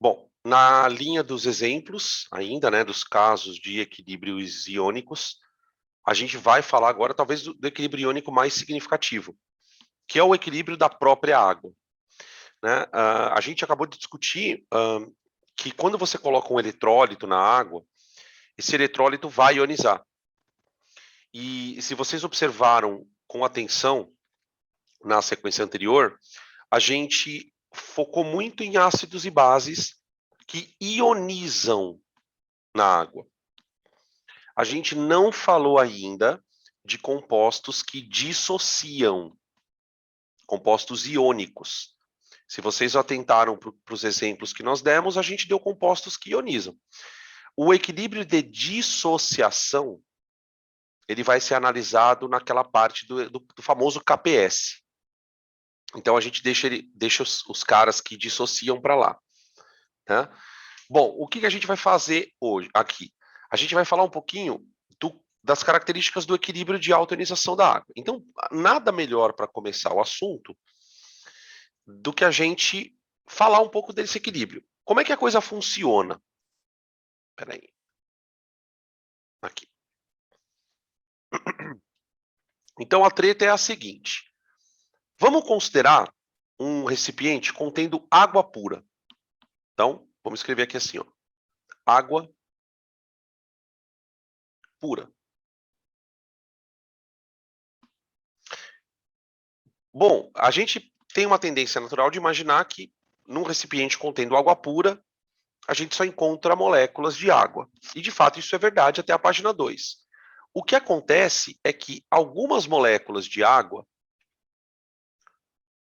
Bom, na linha dos exemplos, ainda, né, dos casos de equilíbrios iônicos, a gente vai falar agora, talvez, do equilíbrio iônico mais significativo, que é o equilíbrio da própria água, né? A gente acabou de discutir que quando você coloca um eletrólito na água, esse eletrólito vai ionizar. E se vocês observaram com atenção na sequência anterior, a gente focou muito em ácidos e bases que ionizam na água. A gente não falou ainda de compostos que dissociam, compostos iônicos. Se vocês atentaram para os exemplos que nós demos, a gente deu compostos que ionizam. O equilíbrio de dissociação, ele vai ser analisado naquela parte do famoso KPS. Então a gente deixa os caras que dissociam para lá. Né? Bom, o que a gente vai fazer hoje aqui? A gente vai falar um pouquinho das características do equilíbrio de autoionização da água. Então, nada melhor para começar o assunto do que a gente falar um pouco desse equilíbrio. Como é que a coisa funciona? Espera aí. Aqui. Então, a treta é a seguinte. Vamos considerar um recipiente contendo água pura. Então, vamos escrever aqui assim, ó. Água pura. Bom, a gente tem uma tendência natural de imaginar que num recipiente contendo água pura, a gente só encontra moléculas de água. E, de fato, isso é verdade até a página 2. O que acontece é que algumas moléculas de água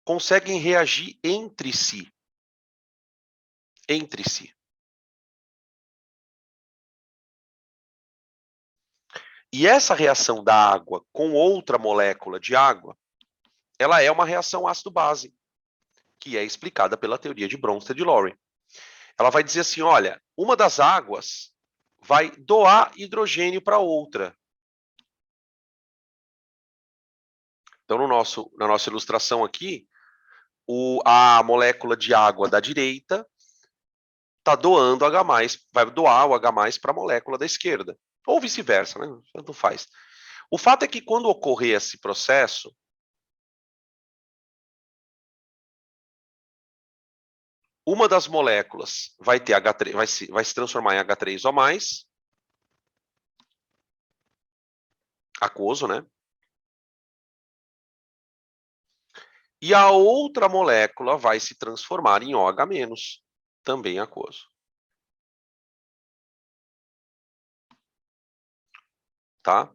conseguem reagir entre si. Entre si. E essa reação da água com outra molécula de água, ela é uma reação ácido-base, que é explicada pela teoria de Bronsted e Lowry. Ela vai dizer assim, olha, uma das águas vai doar hidrogênio para outra. Então, na nossa ilustração aqui, a molécula de água da direita está doando H+, vai doar o H+ para a molécula da esquerda. Ou vice-versa, né? Tanto faz. O fato é que quando ocorrer esse processo, uma das moléculas vai ter H3, vai se transformar em H3O+, aquoso, né? E a outra molécula vai se transformar em OH-, também aquoso. Tá?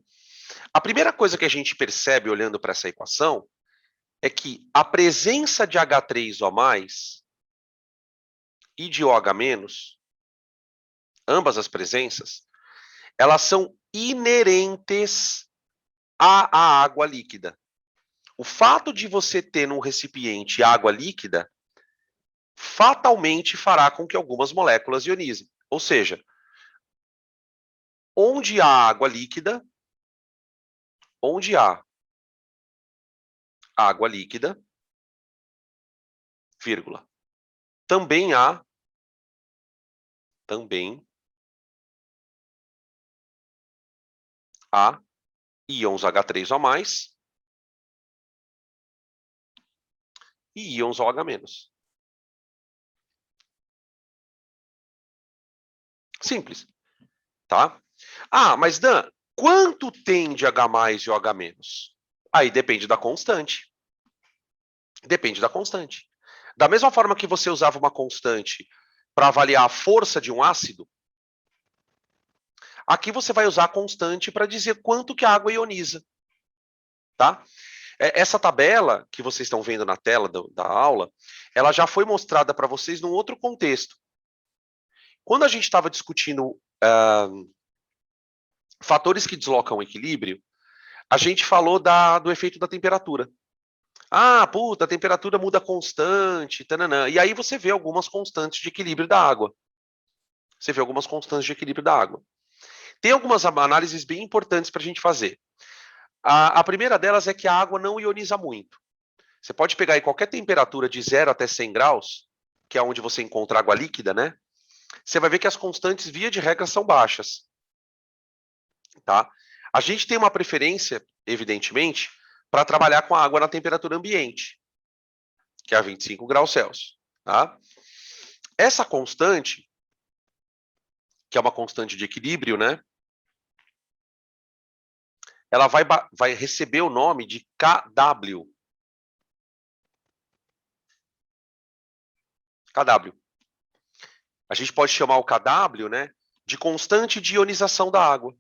A primeira coisa que a gente percebe olhando para essa equação é que a presença de H3O+, e de OH-, ambas as presenças, elas são inerentes à água líquida. O fato de você ter num recipiente água líquida fatalmente fará com que algumas moléculas ionizem. Ou seja, onde há água líquida, vírgula, também há íons H3O+, e íons OH-. Simples, tá? Ah, mas Dan, quanto tem de H+ e OH-? Aí depende da constante. Depende da constante. Da mesma forma que você usava uma constante para avaliar a força de um ácido, aqui você vai usar a constante para dizer quanto que a água ioniza. Tá? Essa tabela que vocês estão vendo na tela da aula, ela já foi mostrada para vocês num outro contexto. Quando a gente estava discutindo fatores que deslocam o equilíbrio, a gente falou do efeito da temperatura. Ah, puta, a temperatura muda constante, tananã. E aí você vê algumas constantes de equilíbrio da água. Tem algumas análises bem importantes para a gente fazer. A primeira delas é que a água não ioniza muito. Você pode pegar aí qualquer temperatura de 0 até 100 graus, que é onde você encontra água líquida, né? Você vai ver que as constantes, via de regra, são baixas. Tá? A gente tem uma preferência, evidentemente, para trabalhar com a água na temperatura ambiente, que é a 25 graus Celsius. Tá? Essa constante, que é uma constante de equilíbrio, né? Ela vai receber o nome de Kw. Kw. A gente pode chamar o Kw, né, de constante de ionização da água.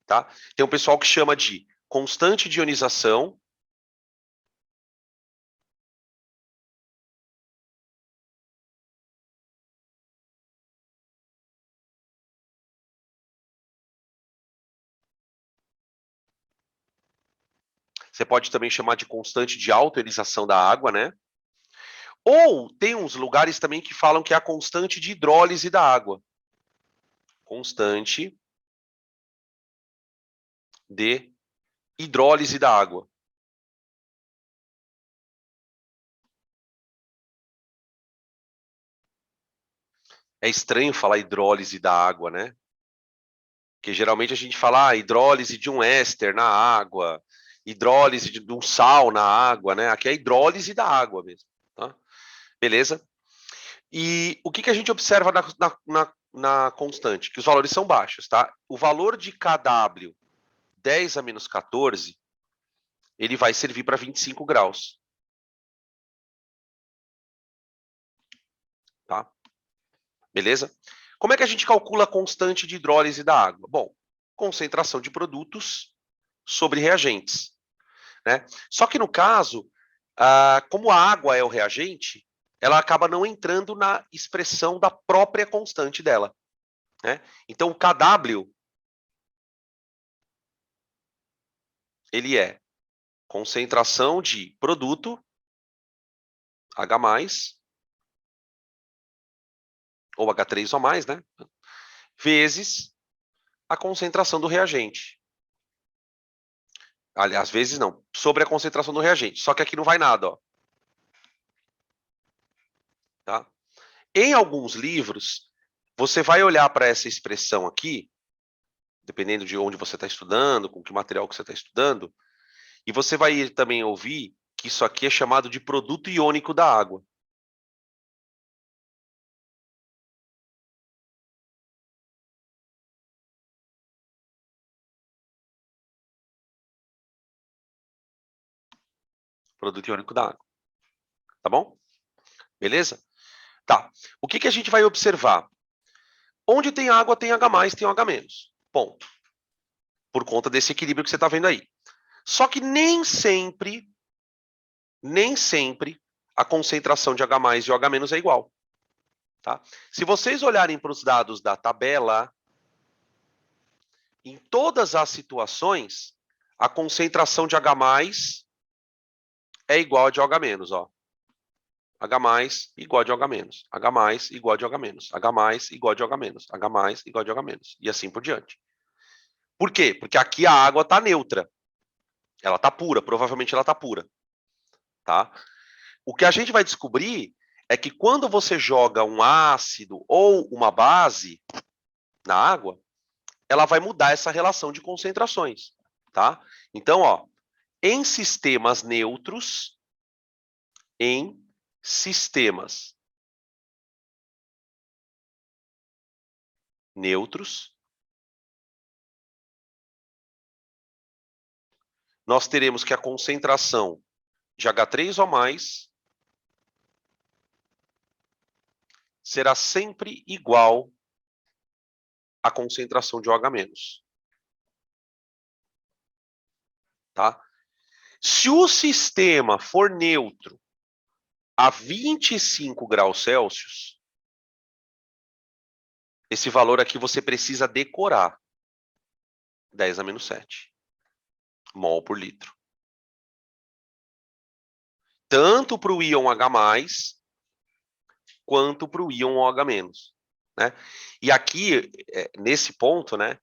Tá? Tem um pessoal que chama de constante de ionização. Você pode também chamar de constante de autoionização da água, né? Ou tem uns lugares também que falam que é a constante de hidrólise da água. Constante de hidrólise da água. É estranho falar hidrólise da água, né? Porque geralmente a gente fala hidrólise de um éster na água, hidrólise de um sal na água, né? Aqui é hidrólise da água mesmo, tá? Beleza? E o que a gente observa na constante? Que os valores são baixos, tá? O valor de Kw 10 a menos 14, ele vai servir para 25 graus. Tá? Beleza? Como é que a gente calcula a constante de hidrólise da água? Bom, concentração de produtos sobre reagentes. Né? Só que no caso, como a água é o reagente, ela acaba não entrando na expressão da própria constante dela. Né? Então, o Kw, ele é concentração de produto, H+, ou H3 ou mais, né? Vezes a concentração do reagente. Aliás, vezes não, sobre a concentração do reagente. Só que aqui não vai nada, ó. Tá? Em alguns livros, você vai olhar para essa expressão aqui, dependendo de onde você está estudando, com que material que você está estudando, e você vai também ouvir que isso aqui é chamado de produto iônico da água. Produto iônico da água. Tá bom? Beleza? Tá. O que a gente vai observar? Onde tem água, tem H+, tem H-. Ponto. Por conta desse equilíbrio que você está vendo aí. Só que nem sempre a concentração de H+ e o H- é igual. Tá? Se vocês olharem para os dados da tabela, em todas as situações, a concentração de H+ é igual a de OH-, ó. H+ igual a de OH-, H+ igual a de OH-, H+ igual a de OH-, H+ igual a de OH-, e assim por diante. Por quê? Porque aqui a água está neutra. Ela está pura, provavelmente ela está pura. Tá? O que a gente vai descobrir é que quando você joga um ácido ou uma base na água, ela vai mudar essa relação de concentrações. Tá? Então, ó, em sistemas neutros, nós teremos que a concentração de H3 ou mais será sempre igual à concentração de OH-. Tá? Se o sistema for neutro a 25 graus Celsius, esse valor aqui você precisa decorar. 10 a menos 7 mol por litro. Tanto para o íon H+, quanto para o íon OH-. Né? E aqui, nesse ponto, né,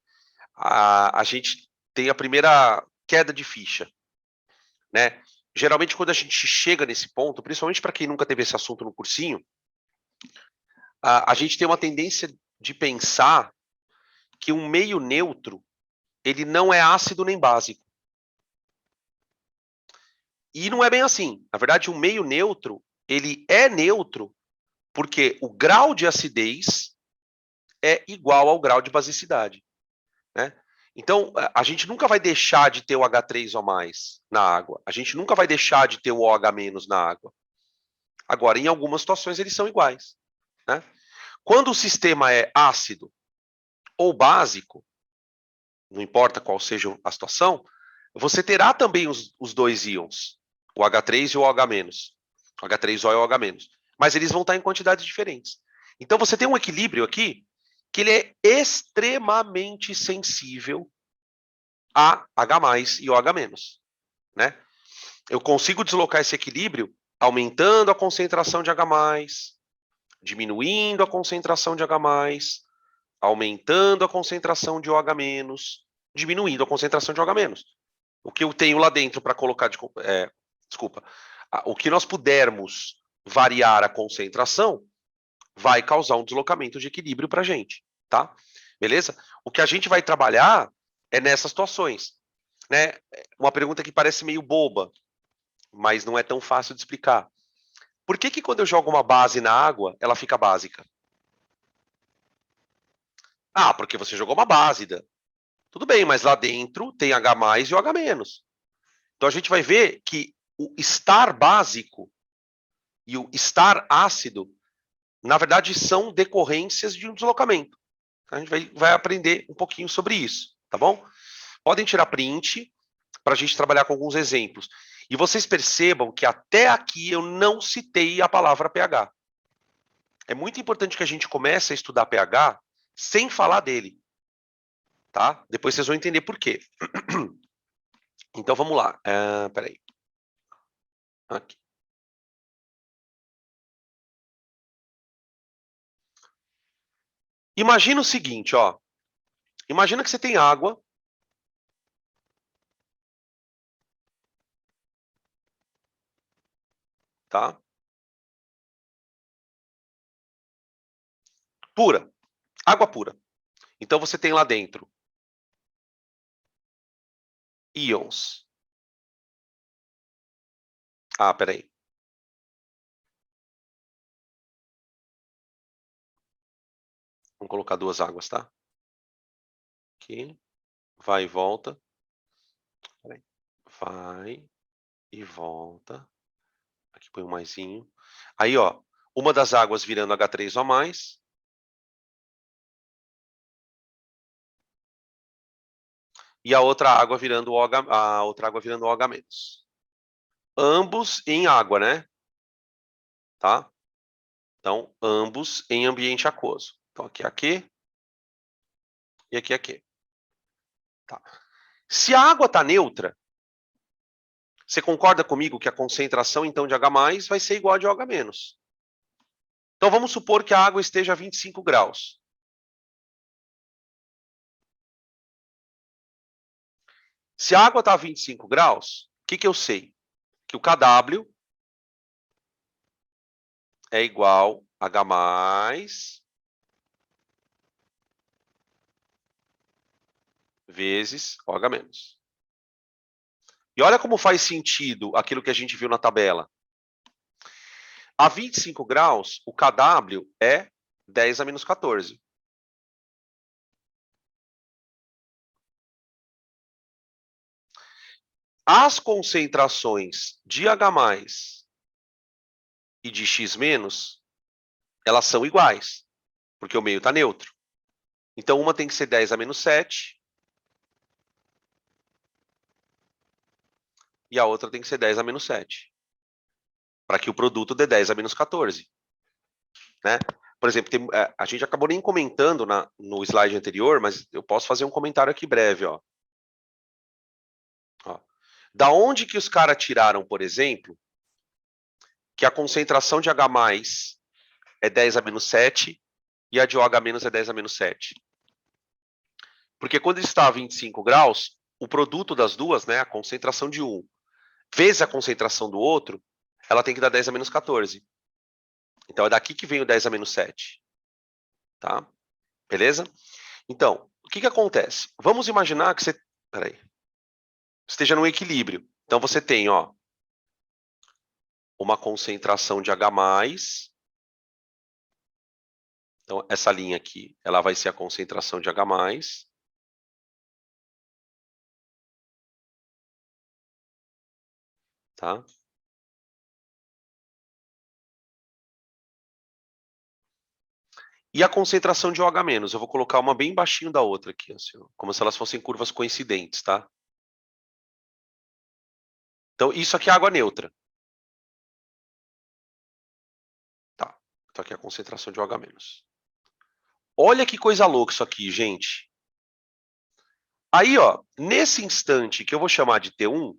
a gente tem a primeira queda de ficha. Né? Geralmente, quando a gente chega nesse ponto, principalmente para quem nunca teve esse assunto no cursinho, a gente tem uma tendência de pensar que um meio neutro, ele não é ácido nem básico. E não é bem assim. Na verdade, um meio neutro, ele é neutro porque o grau de acidez é igual ao grau de basicidade, né? Então, a gente nunca vai deixar de ter o H3O mais na água. A gente nunca vai deixar de ter o OH- na água. Agora, em algumas situações, eles são iguais, né? Quando o sistema é ácido ou básico, não importa qual seja a situação, você terá também os dois íons, o H3 e o OH-, o H3O e o OH-, mas eles vão estar em quantidades diferentes. Então você tem um equilíbrio aqui que ele é extremamente sensível a H+ e OH-, né? Eu consigo deslocar esse equilíbrio aumentando a concentração de H+, diminuindo a concentração de H+, aumentando a concentração de OH-, diminuindo a concentração de OH-. O que eu tenho lá dentro para colocar de... desculpa. O que nós pudermos variar a concentração vai causar um deslocamento de equilíbrio para a gente, tá? Beleza? O que a gente vai trabalhar é nessas situações, né? Uma pergunta que parece meio boba, mas não é tão fácil de explicar. Por que quando eu jogo uma base na água, ela fica básica? Ah, porque você jogou uma base, Dan. Tudo bem, mas lá dentro tem H+ e OH-. Então a gente vai ver que o estar básico e o estar ácido, na verdade, são decorrências de um deslocamento. A gente vai aprender um pouquinho sobre isso, tá bom? Podem tirar print para a gente trabalhar com alguns exemplos. E vocês percebam que até aqui eu não citei a palavra pH. É muito importante que a gente comece a estudar pH sem falar dele, tá? Depois vocês vão entender por quê. Então vamos lá. Peraí. Aqui. Imagina o seguinte, ó. Imagina que você tem água. Tá? Pura. Água pura. Então você tem lá dentro íons. Ah, peraí. Vamos colocar duas águas, tá? Aqui. Vai e volta. Peraí. Vai e volta. Aqui põe um maisinho. Aí, ó. Uma das águas virando H3O+. E a outra água virando OH, a outra água virando OH-. Ambos em água, né? Tá? Então, ambos em ambiente aquoso. Então, aqui e aqui. Tá. Se a água está neutra, você concorda comigo que a concentração, então, de H+ vai ser igual a de OH-? Então, vamos supor que a água esteja a 25 graus. Se a água está a 25 graus, o que eu sei? Que o Kw é igual a H+ vezes OH-. E olha como faz sentido aquilo que a gente viu na tabela. A 25 graus, o Kw é 10 a menos 14. As concentrações de H+ e de X-, elas são iguais, porque o meio está neutro. Então, uma tem que ser 10 a menos 7 e a outra tem que ser 10 a menos 7, para que o produto dê 10 a menos 14. Né? Por exemplo, a gente acabou nem comentando no slide anterior, mas eu posso fazer um comentário aqui breve. Ó. Da onde que os caras tiraram, por exemplo, que a concentração de H+ é 10 a menos 7 e a de OH- é 10 a menos 7? Porque quando está a 25 graus, o produto das duas, né, a concentração de um vezes a concentração do outro, ela tem que dar 10 a menos 14. Então é daqui que vem o 10 a menos 7. tá? Beleza? Então, o que acontece? Vamos imaginar que você, peraí, esteja num equilíbrio. Então, você tem, ó, uma concentração de H+. Então, essa linha aqui, ela vai ser a concentração de H+. Tá? E a concentração de OH-, eu vou colocar uma bem baixinho da outra aqui, assim, ó, como se elas fossem curvas coincidentes, tá? Então, isso aqui é água neutra. Tá. Então, aqui é a concentração de OH-. Olha que coisa louca isso aqui, gente. Aí, ó, nesse instante que eu vou chamar de T1,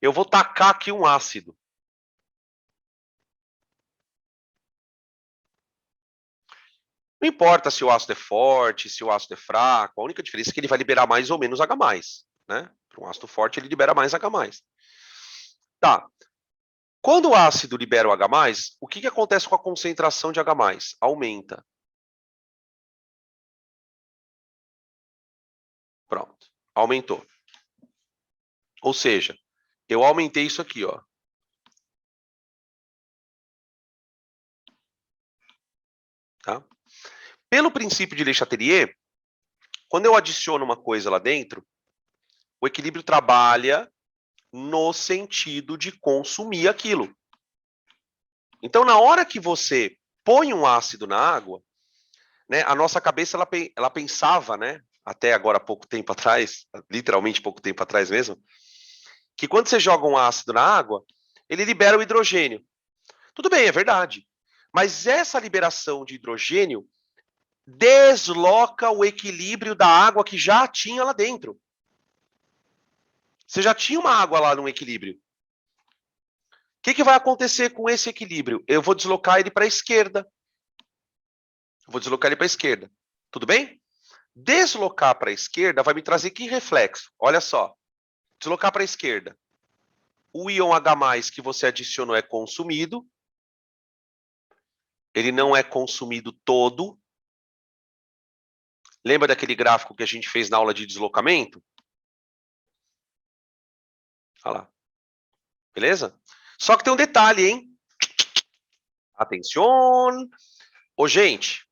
eu vou tacar aqui um ácido. Não importa se o ácido é forte, se o ácido é fraco, a única diferença é que ele vai liberar mais ou menos H+, né? Para um ácido forte, ele libera mais H+. Tá. Quando o ácido libera o H+, o que acontece com a concentração de H+? Aumenta. Pronto. Aumentou. Ou seja, eu aumentei isso aqui, ó. Tá? Pelo princípio de Le Chatelier, quando eu adiciono uma coisa lá dentro, o equilíbrio trabalha no sentido de consumir aquilo. Então, na hora que você põe um ácido na água, né, a nossa cabeça ela pensava, né, até agora pouco tempo atrás, literalmente pouco tempo atrás mesmo, que quando você joga um ácido na água, ele libera o hidrogênio. Tudo bem, é verdade. Mas essa liberação de hidrogênio desloca o equilíbrio da água que já tinha lá dentro. Você já tinha uma água lá no equilíbrio. O que vai acontecer com esse equilíbrio? Eu vou deslocar ele para a esquerda. Vou deslocar ele para a esquerda. Tudo bem? Deslocar para a esquerda vai me trazer que reflexo? Olha só. Deslocar para a esquerda. O íon H+, que você adicionou é consumido. Ele não é consumido todo. Lembra daquele gráfico que a gente fez na aula de deslocamento? Olha lá. Beleza? Só que tem um detalhe, hein? Atenção! Ô, gente,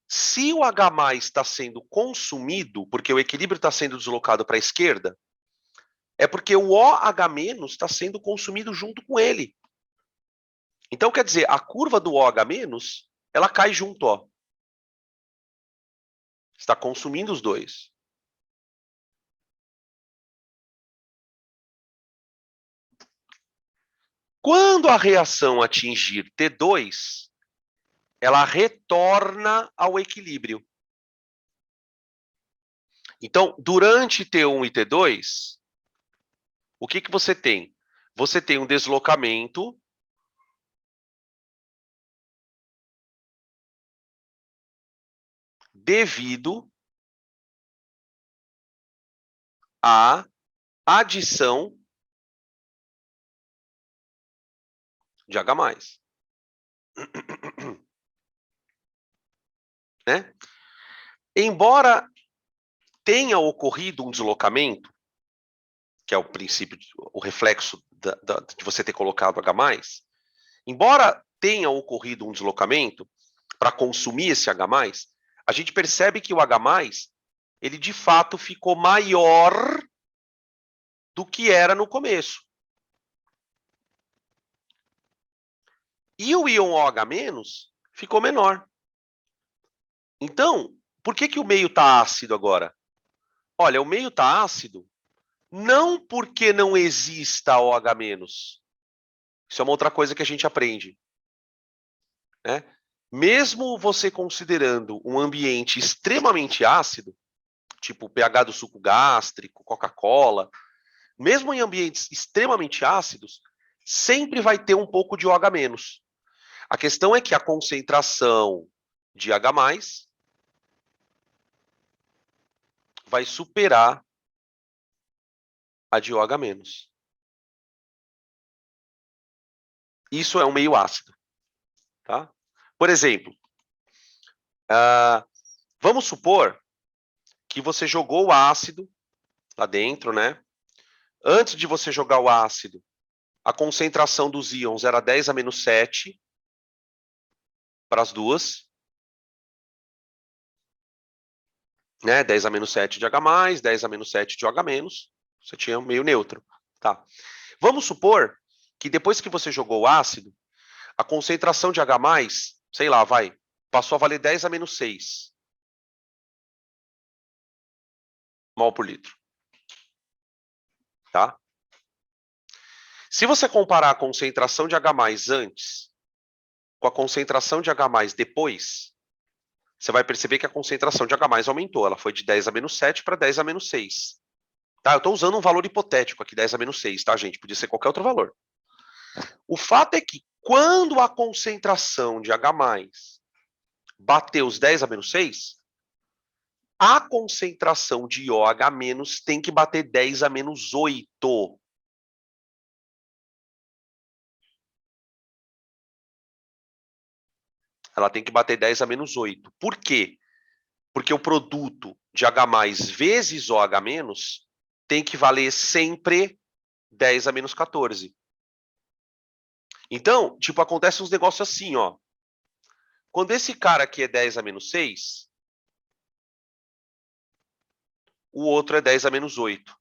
se o H+ está sendo consumido, porque o equilíbrio está sendo deslocado para a esquerda, é porque o OH- está sendo consumido junto com ele. Então, quer dizer, a curva do OH-, ela cai junto, ó. Está consumindo os dois. Quando a reação atingir T2, ela retorna ao equilíbrio. Então, durante T1 e T2, o que você tem? Você tem um deslocamento devido à adição de H+. Né? Embora tenha ocorrido um deslocamento, que é o princípio, o reflexo de você ter colocado H+, embora tenha ocorrido um deslocamento para consumir esse H+, a gente percebe que o H+, ele de fato ficou maior do que era no começo. E o íon OH- ficou menor. Então, por que o meio está ácido agora? Olha, o meio está ácido não porque não exista OH-. Isso é uma outra coisa que a gente aprende. Né? Mesmo você considerando um ambiente extremamente ácido, tipo o pH do suco gástrico, Coca-Cola, mesmo em ambientes extremamente ácidos, sempre vai ter um pouco de OH-. A questão é que a concentração de H+ vai superar a de OH-. Isso é um meio ácido. Tá? Por exemplo, vamos supor que você jogou o ácido lá dentro, né? Antes de você jogar o ácido, a concentração dos íons era 10 a menos 7 para as duas. Né? 10 a menos 7 de H+, 10 a menos 7 de OH-. Você tinha um meio neutro. Tá. Vamos supor que depois que você jogou o ácido, a concentração de H+, sei lá, passou a valer 10 a menos 6 mol por litro. Tá? Se você comparar a concentração de H+ antes com a concentração de H+ depois, você vai perceber que a concentração de H+ aumentou. Ela foi de 10 a menos 7 para 10 a menos 6. Tá? Eu estou usando um valor hipotético aqui, 10 a menos 6, tá, gente? Podia ser qualquer outro valor. O fato é que quando a concentração de H+ bateu os 10 a menos 6, a concentração de OH- tem que bater 10 a menos 8. Ela tem que bater 10 a menos 8. Por quê? Porque o produto de H+ vezes OH- tem que valer sempre 10 a menos 14. Então, tipo, acontece uns negócios assim, ó. Quando esse cara aqui é 10 a menos 6, o outro é 10 a menos 8.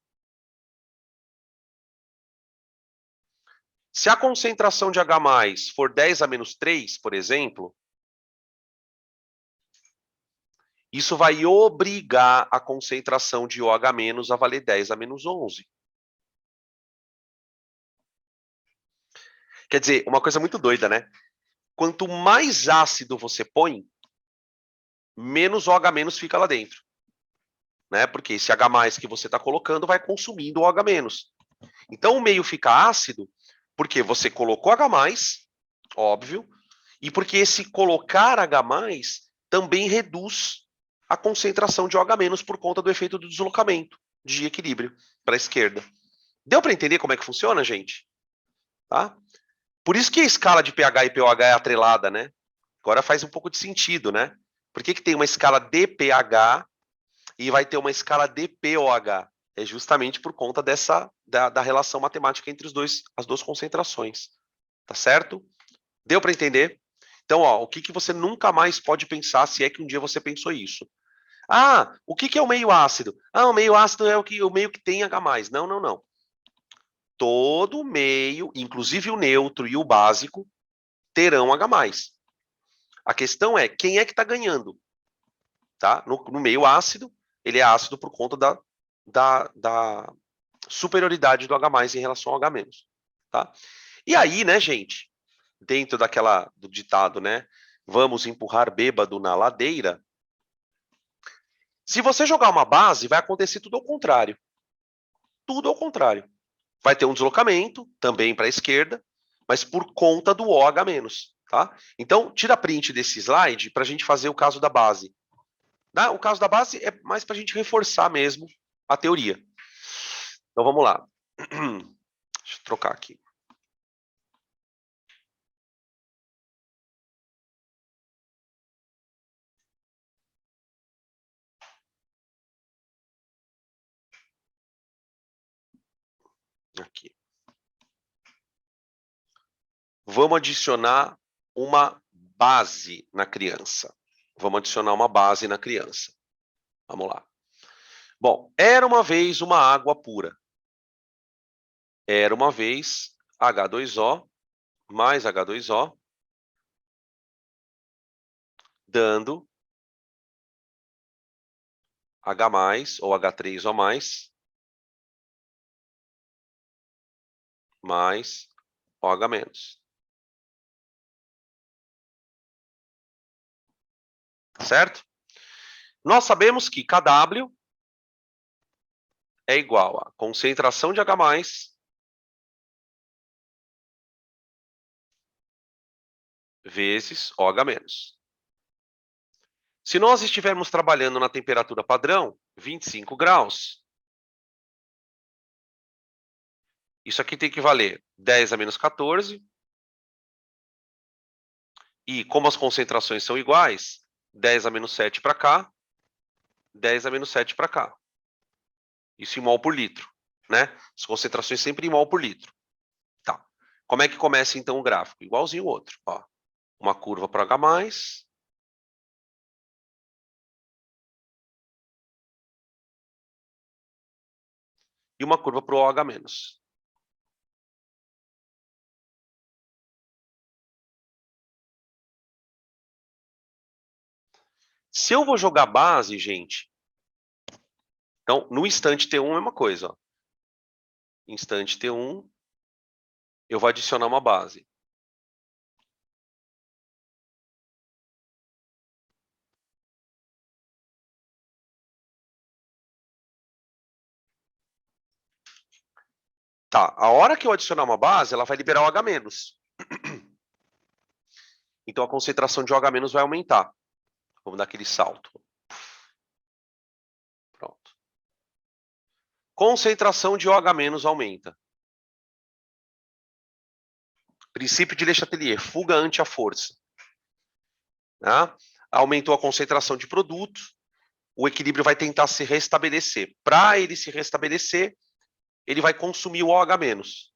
Se a concentração de H+ for 10 a menos 3, por exemplo, isso vai obrigar a concentração de OH- a valer 10 a menos 11. Quer dizer, uma coisa muito doida, né? Quanto mais ácido você põe, menos OH- fica lá dentro. Né? Porque esse H+ que você está colocando vai consumindo o OH-. Então o meio fica ácido porque você colocou H+, óbvio, e porque esse colocar H+ também reduz a concentração de OH- por conta do efeito do deslocamento de equilíbrio para a esquerda. Deu para entender como é que funciona, gente? Tá? Por isso que a escala de pH e pOH é atrelada, né? Agora faz um pouco de sentido, né? Por que tem uma escala de pH e vai ter uma escala de pOH? É justamente por conta da relação matemática entre as duas concentrações. Tá certo? Deu para entender? Então, ó, o que você nunca mais pode pensar, se é que um dia você pensou isso? Ah, o que é o meio ácido? Ah, o meio ácido é o meio que tem H+. Não, não, não. Todo meio, inclusive o neutro e o básico, terão H+. A questão é quem é que está ganhando. Tá? No meio ácido, ele é ácido por conta da superioridade do H+ em relação ao H-. Tá? E aí, né, gente, dentro do ditado, né, vamos empurrar bêbado na ladeira, se você jogar uma base, vai acontecer tudo ao contrário. Tudo ao contrário. Vai ter um deslocamento, também para a esquerda, mas por conta do OH-. Tá? Então, tira print desse slide para a gente fazer o caso da base. O caso da base é mais para a gente reforçar mesmo a teoria. Então, vamos lá. Deixa eu trocar aqui. Aqui. Vamos adicionar uma base na criança. Vamos adicionar uma base na criança. Vamos lá. Bom, era uma vez uma água pura. Era uma vez H2O mais H2O, dando H+ ou H3O+, mais OH-. Certo? Nós sabemos que Kw é igual a concentração de H+ vezes OH-. Se nós estivermos trabalhando na temperatura padrão, 25 graus, isso aqui tem que valer 10 a menos 14 E como as concentrações são iguais, 10 a menos 7 para cá, 10 a menos 7 para cá. Isso em mol por litro, né? As concentrações sempre em mol por litro. Tá. Como é que começa, então, o gráfico? Igualzinho o outro. Ó. Uma curva para H+, e uma curva para o OH-. Se eu vou jogar base, gente, então, no instante T1 é a mesma coisa. Ó. Instante T1, eu vou adicionar uma base. Tá, a hora que eu adicionar uma base, ela vai liberar o H-. Então, a concentração de OH- vai aumentar. Vamos dar aquele salto. Pronto. Concentração de OH- aumenta. Princípio de Le Chatelier, fuga ante a força. Tá? Aumentou a concentração de produto, o equilíbrio vai tentar se restabelecer. Para ele se restabelecer, ele vai consumir o OH-.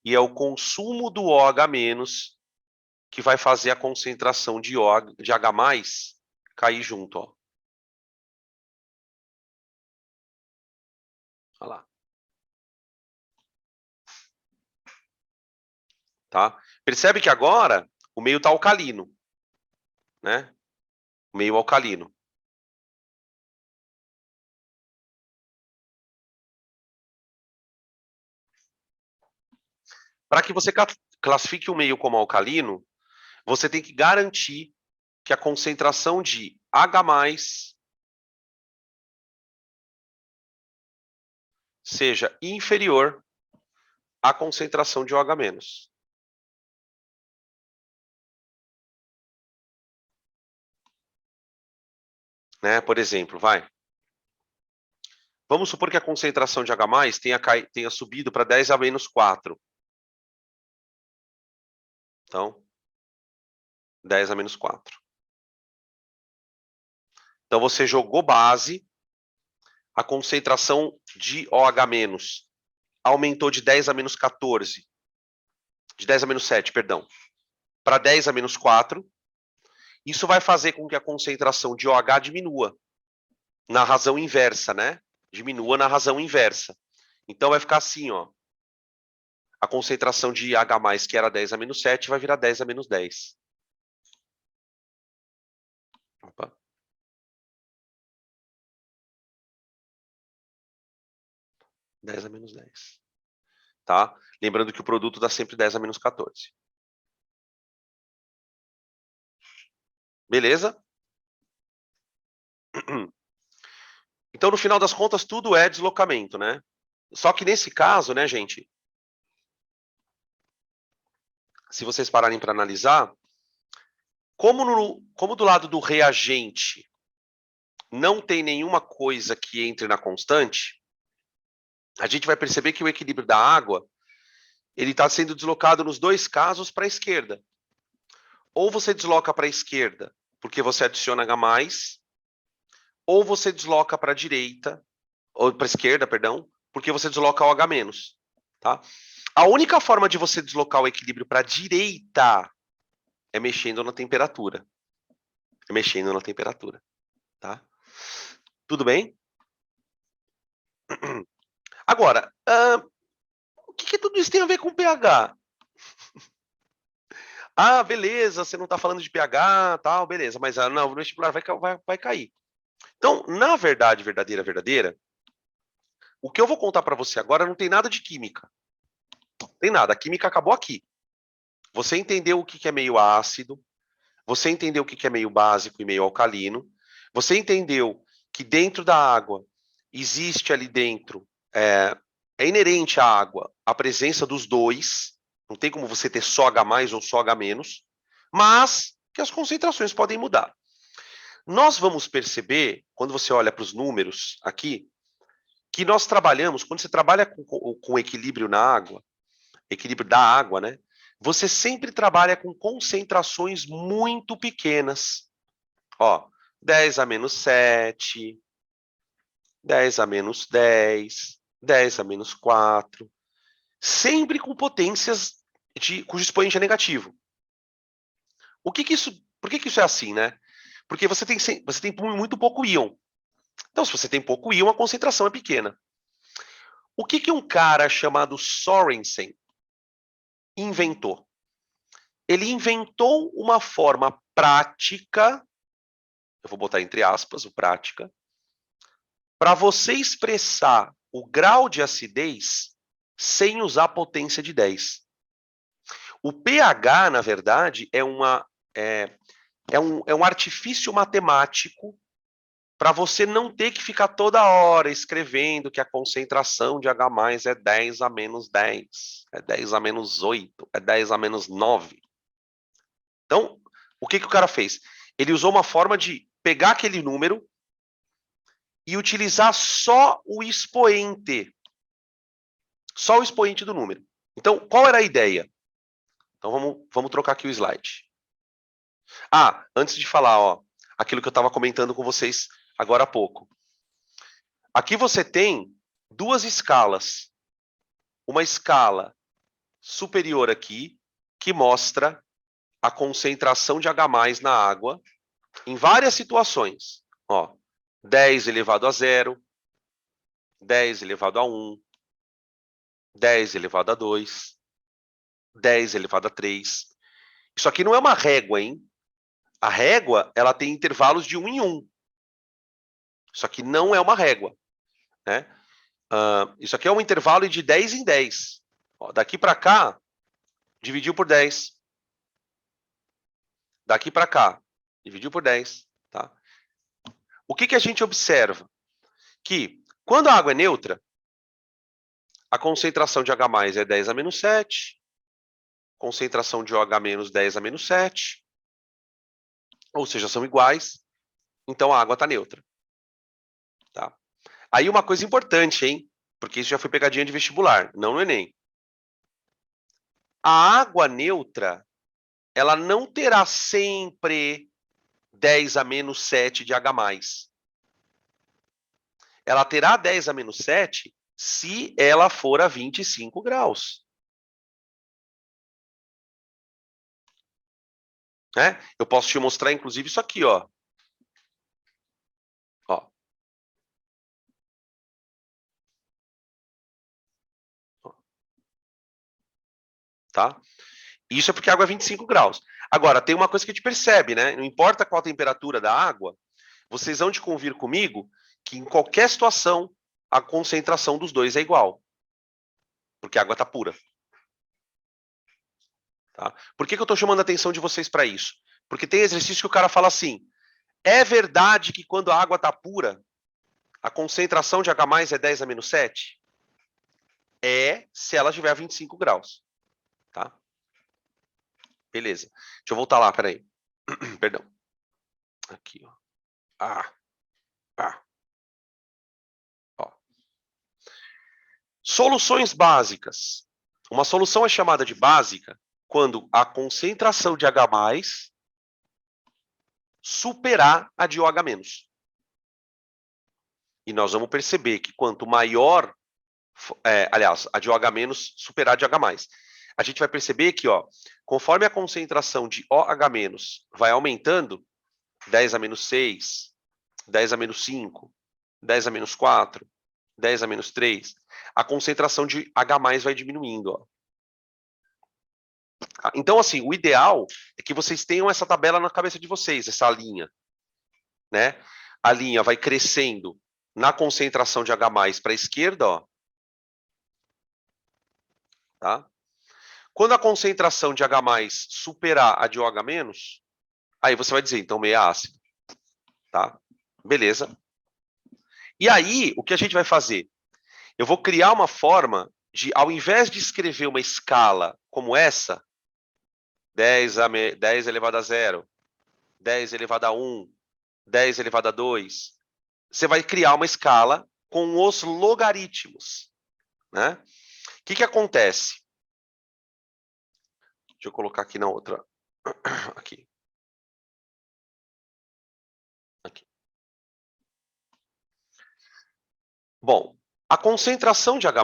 E é o consumo do OH- que vai fazer a concentração de H+ cair junto. Ó. Olha lá. Tá? Percebe que agora o meio está alcalino. Né? O meio alcalino. Para que você classifique o meio como alcalino, você tem que garantir que a concentração de H+ seja inferior à concentração de OH-. Né? Por exemplo, vai. Vamos supor que a concentração de H+ tenha subido para 10 a menos 4. Então, 10 a menos 4. Então, você jogou base, a concentração de OH- aumentou de 10 a menos 14, de 10 a menos 7, perdão, para 10 a menos 4. Isso vai fazer com que a concentração de OH diminua na razão inversa, né? Diminua na razão inversa. Então, vai ficar assim, ó. A concentração de H+, que era 10 a menos 7, vai virar 10 a menos 10. Opa. Dez a menos 10. Tá? Lembrando que o produto dá sempre 10 a menos 14. Beleza? Então, no final das contas, tudo é deslocamento, né? Só que nesse caso, né, gente, se vocês pararem para analisar, como do lado do reagente não tem nenhuma coisa que entre na constante, a gente vai perceber que o equilíbrio da água ele está sendo deslocado nos dois casos para a esquerda. Ou você desloca para a esquerda porque você adiciona H+, ou você desloca para a direita, ou para a esquerda, perdão, porque você desloca o H-. Tá? A única forma de você deslocar o equilíbrio para a direita é mexendo na temperatura. É mexendo na temperatura. Tá? Tudo bem? Agora, o que tudo isso tem a ver com pH? Ah, beleza, você não está falando de pH, tal, beleza, mas não, o vestibular vai cair. Então, na verdade, verdadeira, o que eu vou contar para você agora não tem nada de química. Não tem nada, a química acabou aqui. Você entendeu o que é meio ácido, você entendeu o que é meio básico e meio alcalino, você entendeu que dentro da água existe ali dentro, é inerente à água a presença dos dois, não tem como você ter só H+ ou só H-, mas que as concentrações podem mudar. Nós vamos perceber, quando você olha para os números aqui, que nós trabalhamos, quando você trabalha com equilíbrio na água, equilíbrio da água, né? Você sempre trabalha com concentrações muito pequenas. Ó, 10 a menos 7, 10 a menos 10, 10 a menos 4. Sempre com potências cujo expoente é negativo. Por que isso é assim, né? Porque você tem muito pouco íon. Então, se você tem pouco íon, a concentração é pequena. O que um cara chamado Sorensen inventou? Ele inventou uma forma prática, eu vou botar entre aspas, o prática, para você expressar o grau de acidez sem usar potência de 10. O pH, na verdade, é um artifício matemático para você não ter que ficar toda hora escrevendo que a concentração de H+ é 10 a menos 10, é 10 a menos 8, é 10 a menos 9. Então, o que o cara fez? Ele usou uma forma de pegar aquele número e utilizar só o expoente. Só o expoente do número. Então, qual era a ideia? Então, vamos trocar aqui o slide. Antes de falar, ó, aquilo que eu estava comentando com vocês agora há pouco. Aqui você tem duas escalas. Uma escala superior aqui, que mostra a concentração de H+ na água em várias situações. Ó, 10 elevado a 0, 10 elevado a 1, 10 elevado a 2, 10 elevado a 3. Isso aqui não é uma régua, hein? A régua, ela tem intervalos de 1 em 1. Isso aqui não é uma régua, né? Isso aqui é um intervalo de 10 em 10. Ó, daqui para cá, dividiu por 10. Daqui para cá, dividiu por 10. Tá? O que a gente observa? Que quando a água é neutra, a concentração de H+ é 10 a menos 7, concentração de OH- 10 a menos 7, ou seja, são iguais, então a água está neutra. Tá? Aí uma coisa importante, hein? Porque isso já foi pegadinha de vestibular, não no Enem. A água neutra, ela não terá sempre 10 a menos 7 de H+. Ela terá 10 a menos 7 se ela for a 25 graus. Né? Eu posso te mostrar, inclusive, isso aqui, ó. Tá? Isso é porque a água é 25 graus. Agora, tem uma coisa que a gente percebe, né? Não importa qual a temperatura da água, vocês vão de convir comigo que em qualquer situação a concentração dos dois é igual. Porque a água está pura. Tá? Por que eu estou chamando a atenção de vocês para isso? Porque tem exercício que o cara fala assim, é verdade que quando a água está pura, a concentração de H+ é 10 a menos 7? É, se ela tiver 25 graus. Tá? Beleza. Deixa eu voltar lá, peraí. Perdão. Aqui, ó. Ó. Soluções básicas. Uma solução é chamada de básica quando a concentração de H+ superar a de OH-. E nós vamos perceber que quanto maior, aliás, a de OH- superar a de H+. A gente vai perceber que, ó, conforme a concentração de OH- vai aumentando, 10 a menos 6, 10 a menos 5, 10 a menos 4, 10 a menos 3, a concentração de H+ vai diminuindo, ó. Então, assim, o ideal é que vocês tenham essa tabela na cabeça de vocês, essa linha, né? A linha vai crescendo na concentração de H+ para a esquerda, ó. Tá? Quando a concentração de H+ superar a de OH-, aí você vai dizer, então, meio ácido. Tá? Beleza. E aí, o que a gente vai fazer? Eu vou criar uma forma de, ao invés de escrever uma escala como essa, 10 elevado a 0, 10 elevado a 1, 10 elevado a 2, você vai criar uma escala com os logaritmos, né? O que acontece? Deixa eu colocar aqui na outra. Aqui. Aqui. Bom, a concentração de H+,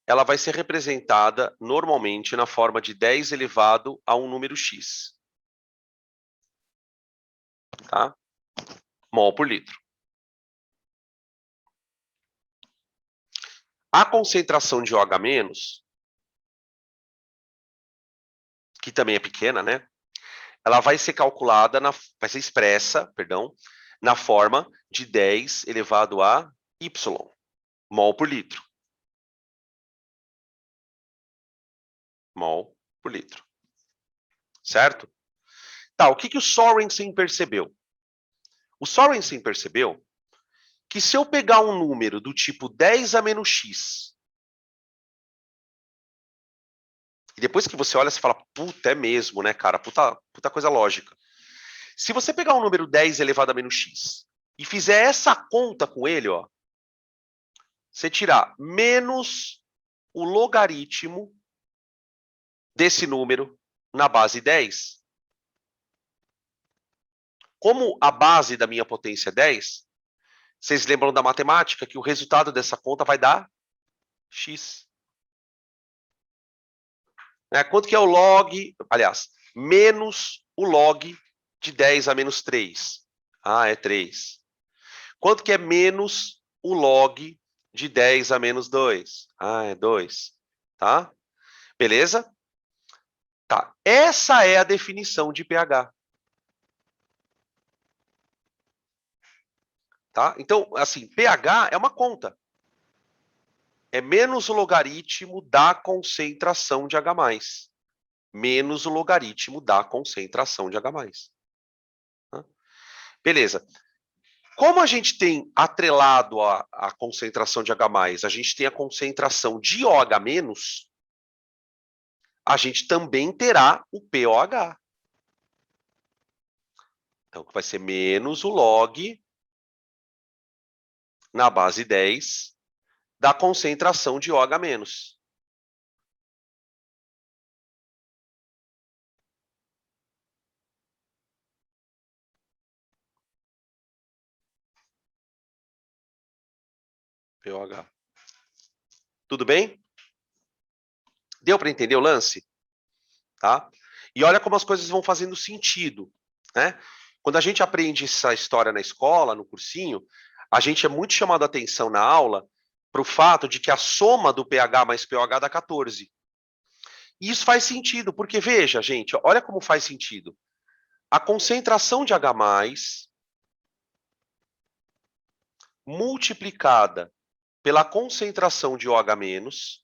ela vai ser representada normalmente na forma de 10 elevado a um número x. Tá? Mol por litro. A concentração de OH-, que também é pequena, né? Ela vai ser calculada, vai ser expressa, perdão, na forma de 10 elevado a y, mol por litro. Mol por litro. Certo? Tá, o que o Sorensen percebeu? O Sorensen percebeu que se eu pegar um número do tipo 10 a menos x, e depois que você olha, você fala, puta, é mesmo, né, cara? Puta coisa lógica. Se você pegar um número 10 elevado a menos x e fizer essa conta com ele, ó, você tirar menos o logaritmo desse número na base 10, como a base da minha potência é 10, vocês lembram da matemática que o resultado dessa conta vai dar x. Quanto que é o log, aliás, menos o log de 10 a menos 3? Ah, é 3. Quanto que é menos o log de 10 a menos 2? Ah, é 2. Tá? Beleza? Tá. Essa é a definição de pH. Tá? Então, assim, pH é uma conta. É menos o logaritmo da concentração de H+. Menos o logaritmo da concentração de H+. Tá? Beleza. Como a gente tem atrelado a concentração de H+, a gente tem a concentração de OH-, a gente também terá o POH. Então, vai ser menos o log na base 10 da concentração de OH-. POH. Tudo bem? Deu para entender o lance? Tá? E olha como as coisas vão fazendo sentido, né? Quando a gente aprende essa história na escola, no cursinho, a gente é muito chamado a atenção na aula para o fato de que a soma do pH mais POH dá 14. E isso faz sentido, porque veja, gente, olha como faz sentido. A concentração de H+, multiplicada pela concentração de OH-,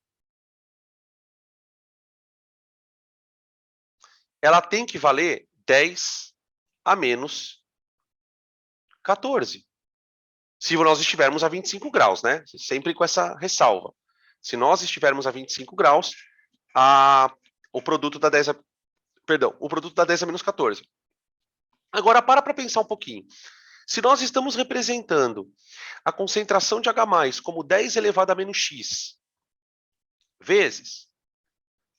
ela tem que valer 10 a menos 14. Se nós estivermos a 25 graus, né? Sempre com essa ressalva. Se nós estivermos a 25 graus, o produto dá 10 a, perdão, o produto dá 10 a menos 14. Agora, para pensar um pouquinho. Se nós estamos representando a concentração de H+, como 10 elevado a menos x, vezes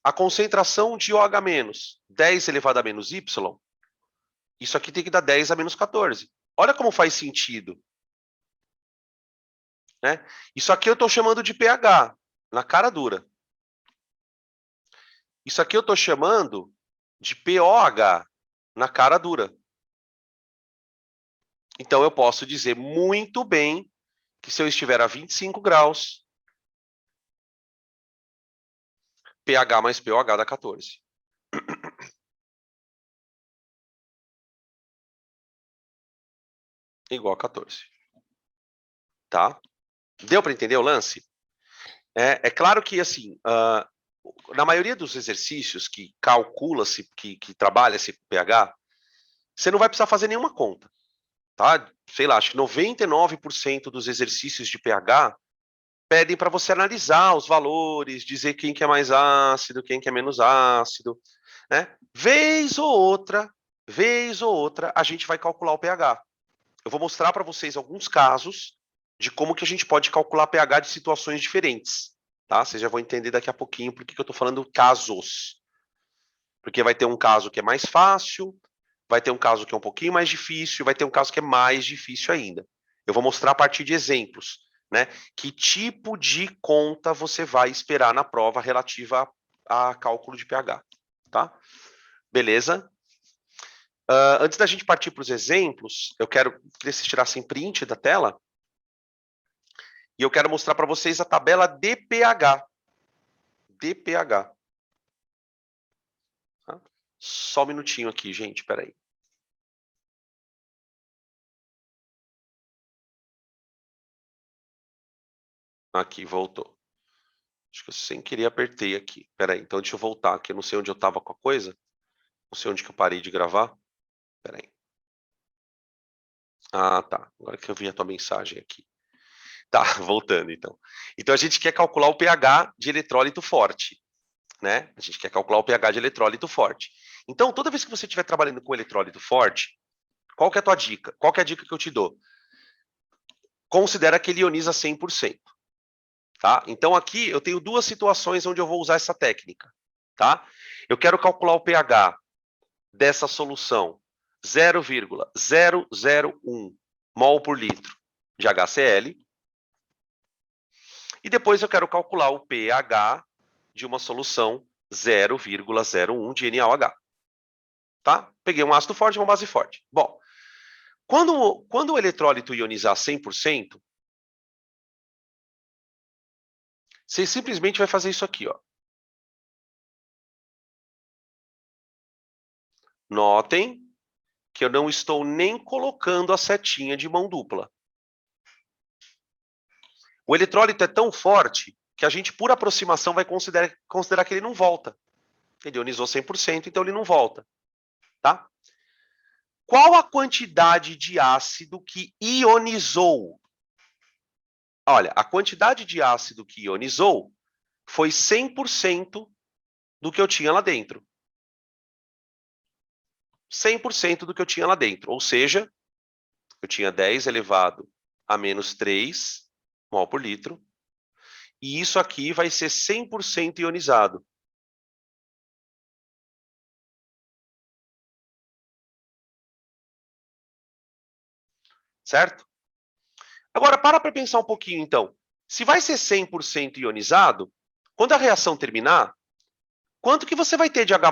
a concentração de OH-, 10 elevado a menos y, isso aqui tem que dar 10 a menos 14. Olha como faz sentido. Né? Isso aqui eu estou chamando de pH, na cara dura. Isso aqui eu estou chamando de POH, na cara dura. Então, eu posso dizer muito bem que se eu estiver a 25 graus, pH mais POH dá 14. Igual a 14. Tá? Deu para entender o lance? É claro que, assim, na maioria dos exercícios que calcula-se, que trabalha esse pH, você não vai precisar fazer nenhuma conta. Tá? Sei lá, acho que 99% dos exercícios de pH pedem para você analisar os valores, dizer quem que é mais ácido, quem que é menos ácido. Né? Vez ou outra, vez ou outra, a gente vai calcular o pH. Eu vou mostrar para vocês alguns casos de como que a gente pode calcular pH de situações diferentes, tá? Vocês já vão entender daqui a pouquinho por que eu estou falando casos. Porque vai ter um caso que é mais fácil, vai ter um caso que é um pouquinho mais difícil, vai ter um caso que é mais difícil ainda. Eu vou mostrar a partir de exemplos, né? Que tipo de conta você vai esperar na prova relativa a cálculo de pH, tá? Beleza? Antes da gente partir para os exemplos, eu queria que vocês tirassem print da tela e eu quero mostrar para vocês a tabela de pH. De pH. Tá? Só um minutinho aqui, gente, peraí. Aqui, voltou. Acho que eu sem querer apertei aqui. Peraí, então deixa eu voltar aqui. Eu não sei onde eu estava com a coisa. Não sei onde que eu parei de gravar. Peraí. Ah, tá. Agora que eu vi a tua mensagem aqui. Tá, voltando então. Então a gente quer calcular o pH de eletrólito forte, né? A gente quer calcular o pH de eletrólito forte. Então, toda vez que você estiver trabalhando com eletrólito forte, qual que é a tua dica? Qual que é a dica que eu te dou? Considera que ele ioniza 100%, tá? Então aqui eu tenho duas situações onde eu vou usar essa técnica, tá? Eu quero calcular o pH dessa solução 0,001 mol por litro de HCl. E depois eu quero calcular o pH de uma solução 0,01 de NaOH. Tá? Peguei um ácido forte e uma base forte. Bom, quando o eletrólito ionizar 100%, você simplesmente vai fazer isso aqui, ó. Notem que eu não estou nem colocando a setinha de mão dupla. O eletrólito é tão forte que a gente, por aproximação, vai considerar que ele não volta. Ele ionizou 100%, então ele não volta. Tá? Qual a quantidade de ácido que ionizou? Olha, a quantidade de ácido que ionizou foi 100% do que eu tinha lá dentro. 100% do que eu tinha lá dentro. Ou seja, eu tinha 10 elevado a menos 3 mol por litro. E isso aqui vai ser 100% ionizado. Certo? Agora, para pensar um pouquinho, então. Se vai ser 100% ionizado, quando a reação terminar, quanto que você vai ter de H+?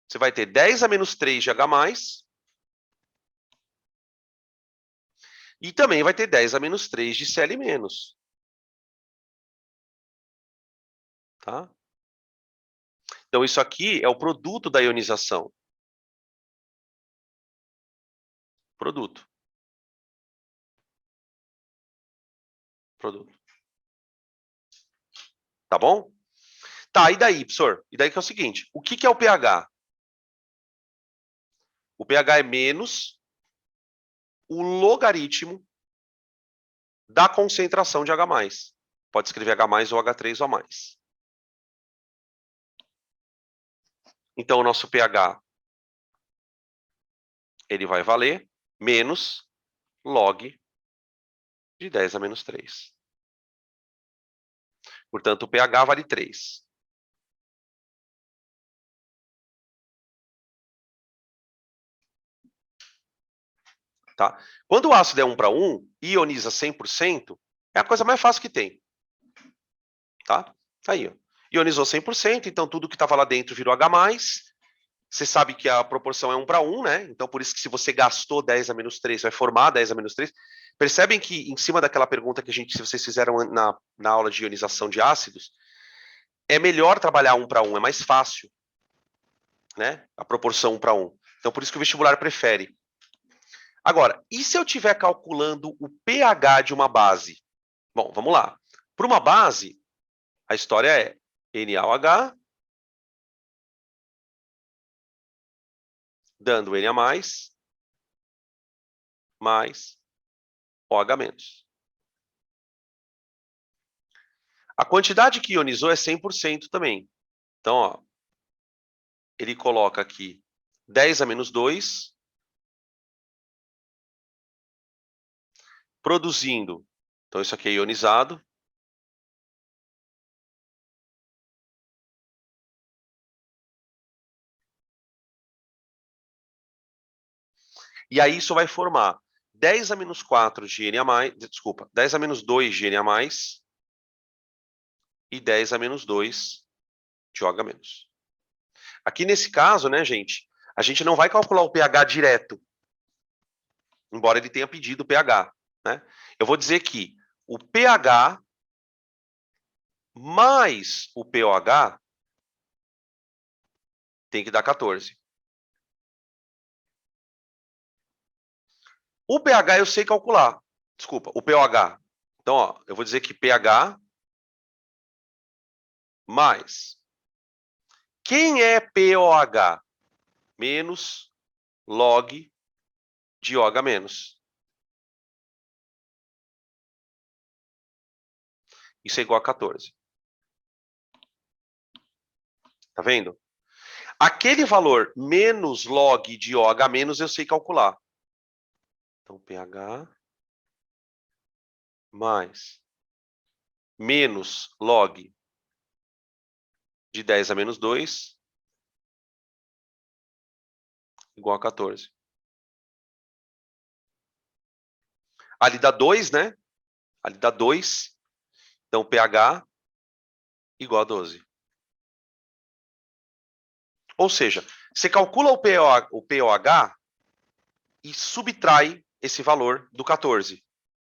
Você vai ter 10 a menos 3 de H+, e também vai ter 10 a menos 3 de Cl-. Tá? Então, isso aqui é o produto da ionização. Produto. Produto. Tá bom? Tá, e daí, professor? E daí que é o seguinte, o que é o pH? O pH é menos o logaritmo da concentração de H+. Pode escrever H+ ou H3 ou a mais. Então, o nosso pH ele vai valer menos log de 10 a menos 3. Portanto, o pH vale 3. Tá? Quando o ácido é 1 para 1, ioniza 100%, é a coisa mais fácil que tem. Tá? Aí, ó. Ionizou 100%, então tudo que estava lá dentro virou H+. Você sabe que a proporção é 1 para 1, né? Então, por isso que se você gastou 10 a menos 3, vai formar 10 a menos 3. Percebem que, em cima daquela pergunta que se vocês fizeram na aula de ionização de ácidos, é melhor trabalhar 1 para 1, é mais fácil, né? A proporção 1 para 1. Então, por isso que o vestibular prefere. Agora, e se eu estiver calculando o pH de uma base? Bom, vamos lá. Para uma base, a história é NaOH dando Na+, mais OH-. A quantidade que ionizou é 100% também. Então, ó, ele coloca aqui 10 a menos 2, produzindo, então isso aqui é ionizado, e aí isso vai formar 10 a menos 4 de N a mais, desculpa, 10 a menos 2 de N a mais e 10 a menos 2 de OH menos. Aqui nesse caso, né, gente, a gente não vai calcular o pH direto, embora ele tenha pedido o pH, né? Eu vou dizer que o pH mais o pOH tem que dar 14. O pH eu sei calcular. Desculpa, o pOH. Então, ó, eu vou dizer que pH mais. Quem é pOH? Menos log de OH menos. Isso é igual a 14. Tá vendo? Aquele valor menos log de OH menos eu sei calcular. Então, pH mais menos log de 10 a menos 2 igual a 14. Ali dá 2, né? Ali dá 2. Então, pH igual a 12. Ou seja, você calcula o pOH e subtrai esse valor do 14,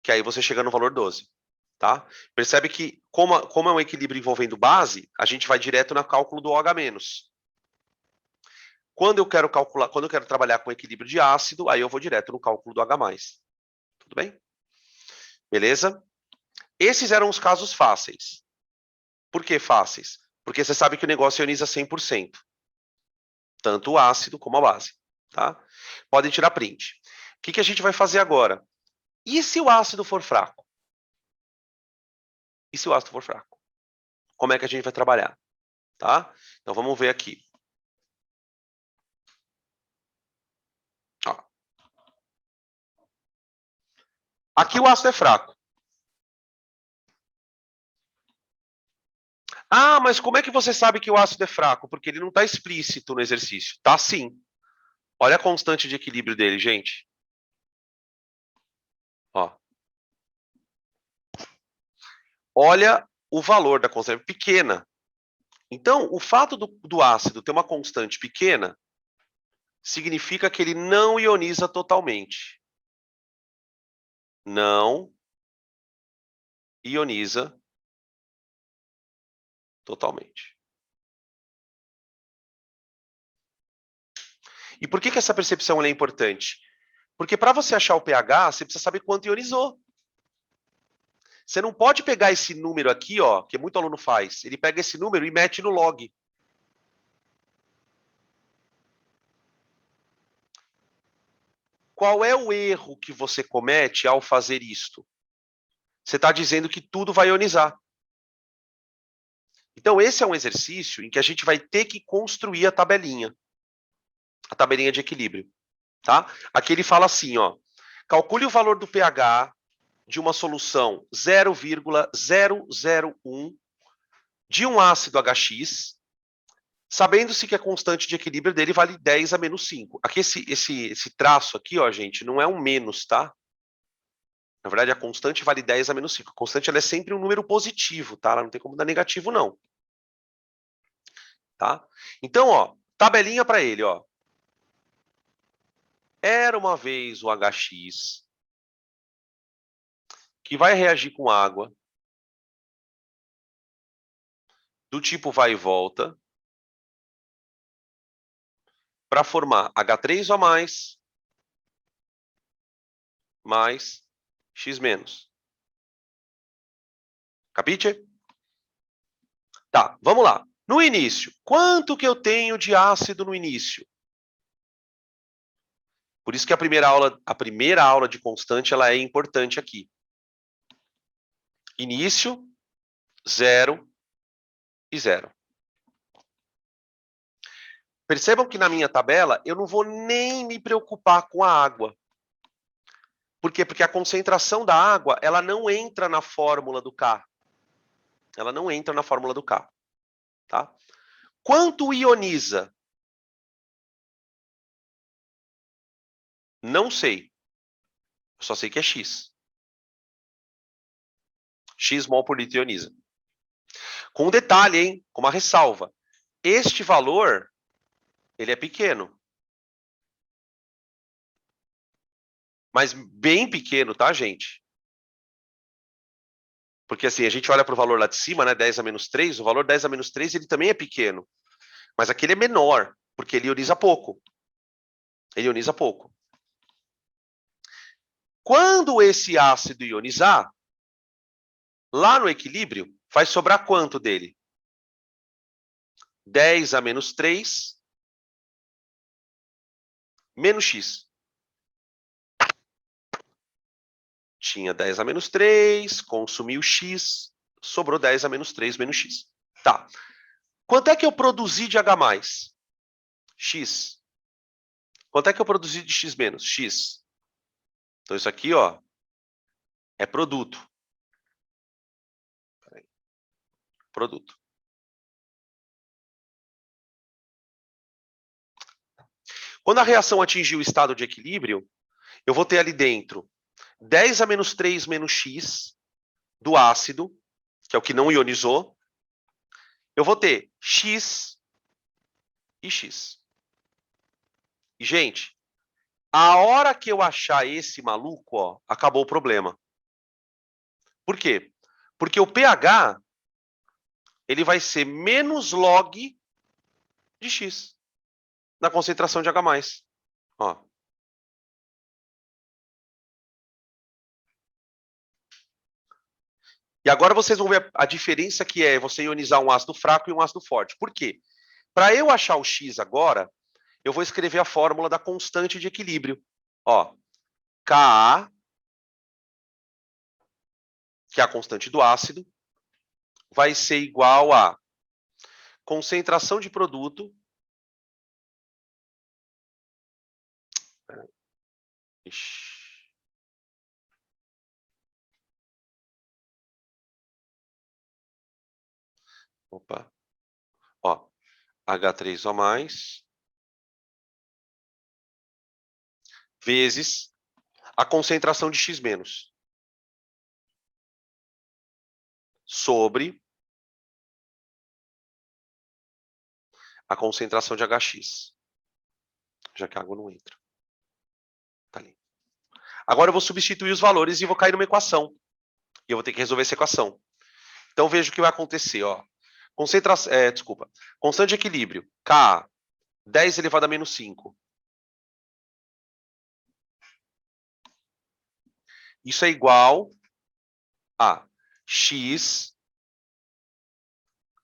que aí você chega no valor 12. Tá? Percebe que, como é um equilíbrio envolvendo base, a gente vai direto no cálculo do OH-. Quando eu quero calcular, quando eu quero trabalhar com equilíbrio de ácido, aí eu vou direto no cálculo do H+. Tudo bem? Beleza? Esses eram os casos fáceis. Por que fáceis? Porque você sabe que o negócio ioniza 100%. Tanto o ácido como a base. Tá? Podem tirar print. O que a gente vai fazer agora? E se o ácido for fraco? E se o ácido for fraco? Como é que a gente vai trabalhar? Tá? Então vamos ver aqui. Ó. Aqui o ácido é fraco. Ah, mas como é que você sabe que o ácido é fraco? Porque ele não está explícito no exercício. Tá sim. Olha a constante de equilíbrio dele, gente. Ó. Olha o valor da constante pequena. Então, o fato do ácido ter uma constante pequena significa que ele não ioniza totalmente. Não ioniza totalmente. E por que essa percepção é importante? Porque para você achar o pH, você precisa saber quanto ionizou. Você não pode pegar esse número aqui, ó, que muito aluno faz. Ele pega esse número e mete no log. Qual é o erro que você comete ao fazer isto? Você está dizendo que tudo vai ionizar. Então, esse é um exercício em que a gente vai ter que construir a tabelinha de equilíbrio. Tá? Aqui ele fala assim, ó, calcule o valor do pH de uma solução 0,001 de um ácido HX, sabendo-se que a constante de equilíbrio dele vale 10 a menos 5. Aqui esse traço aqui, ó, gente, não é um menos, tá? Na verdade, a constante vale 10 a menos 5. A constante ela é sempre um número positivo, tá? Ela não tem como dar negativo, não. Tá? Então, ó, tabelinha para ele, ó. Era uma vez o HX que vai reagir com água do tipo vai e volta para formar H3O mais X menos. Capite? Tá, vamos lá. No início, quanto que eu tenho de ácido no início? Por isso que a primeira aula de constante ela é importante aqui. Início, 0 e 0. Percebam que na minha tabela, eu não vou nem me preocupar com a água. Por quê? Porque a concentração da água, ela não entra na fórmula do K. Ela não entra na fórmula do K. Tá? Quanto ioniza? Não sei. Eu só sei que é X. X mol por litro ioniza. Com um detalhe, hein? Com uma ressalva. Este valor, ele é pequeno. Mas bem pequeno, tá, gente? Porque assim, a gente olha para o valor lá de cima, né, 10 a menos 3, o valor 10 a menos 3, ele também é pequeno. Mas aquele é menor, porque ele ioniza pouco. Ele ioniza pouco. Quando esse ácido ionizar, lá no equilíbrio, vai sobrar quanto dele? 10 a menos 3 menos X. Tinha 10 a menos 3, consumiu X, sobrou 10 a menos 3 menos X. Tá. Quanto é que eu produzi de H+? X. Quanto é que eu produzi de X menos? X. Então isso aqui, ó, é produto. Produto. Quando a reação atingir o estado de equilíbrio, eu vou ter ali dentro 10 a menos 3 menos X do ácido, que é o que não ionizou. Eu vou ter X e X. E, gente, a hora que eu achar esse maluco, ó, acabou o problema. Por quê? Porque o pH, ele vai ser menos log de X na concentração de H+. Ó. E agora vocês vão ver a diferença que é você ionizar um ácido fraco e um ácido forte. Por quê? Para eu achar o X agora, eu vou escrever a fórmula da constante de equilíbrio. Ó, Ka, que é a constante do ácido, vai ser igual a concentração de produto. Ixi. Opa. Ó, H3O+, vezes a concentração de X- sobre a concentração de HX. Já que a água não entra. Tá ali. Agora eu vou substituir os valores e vou cair numa equação. E eu vou ter que resolver essa equação. Então veja o que vai acontecer, ó. Desculpa. Constante de equilíbrio. K, 10 elevado a menos 5. Isso é igual a X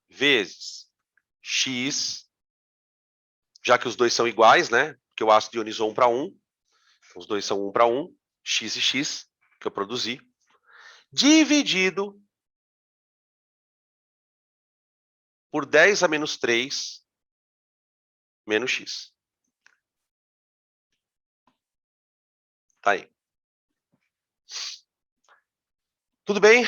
vezes X, já que os dois são iguais, né? Porque o ácido ionizou 1 para 1. Os dois são 1 para 1. X e X, que eu produzi. Dividido por 10 a menos 3 menos X. Tá aí. Tudo bem?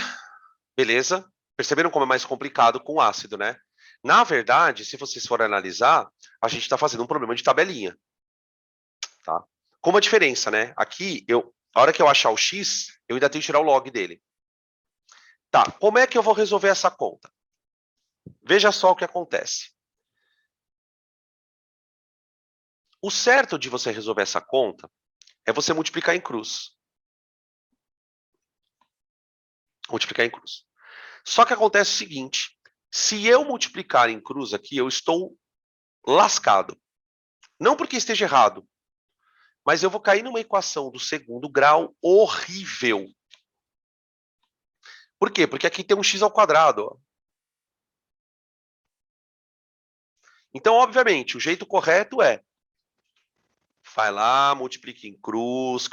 Beleza? Perceberam como é mais complicado com ácido, né? Na verdade, se vocês forem analisar, a gente está fazendo um problema de tabelinha. Tá? Com uma diferença, né? Aqui, a hora que eu achar o X, eu ainda tenho que tirar o log dele. Tá, como é que eu vou resolver essa conta? Veja só o que acontece. O certo de você resolver essa conta é você multiplicar em cruz. Multiplicar em cruz. Só que acontece o seguinte, se eu multiplicar em cruz aqui, eu estou lascado. Não porque esteja errado, mas eu vou cair numa equação do segundo grau horrível. Por quê? Porque aqui tem um x ao quadrado. Ó. Então, obviamente, o jeito correto é vai lá, multiplica em cruz,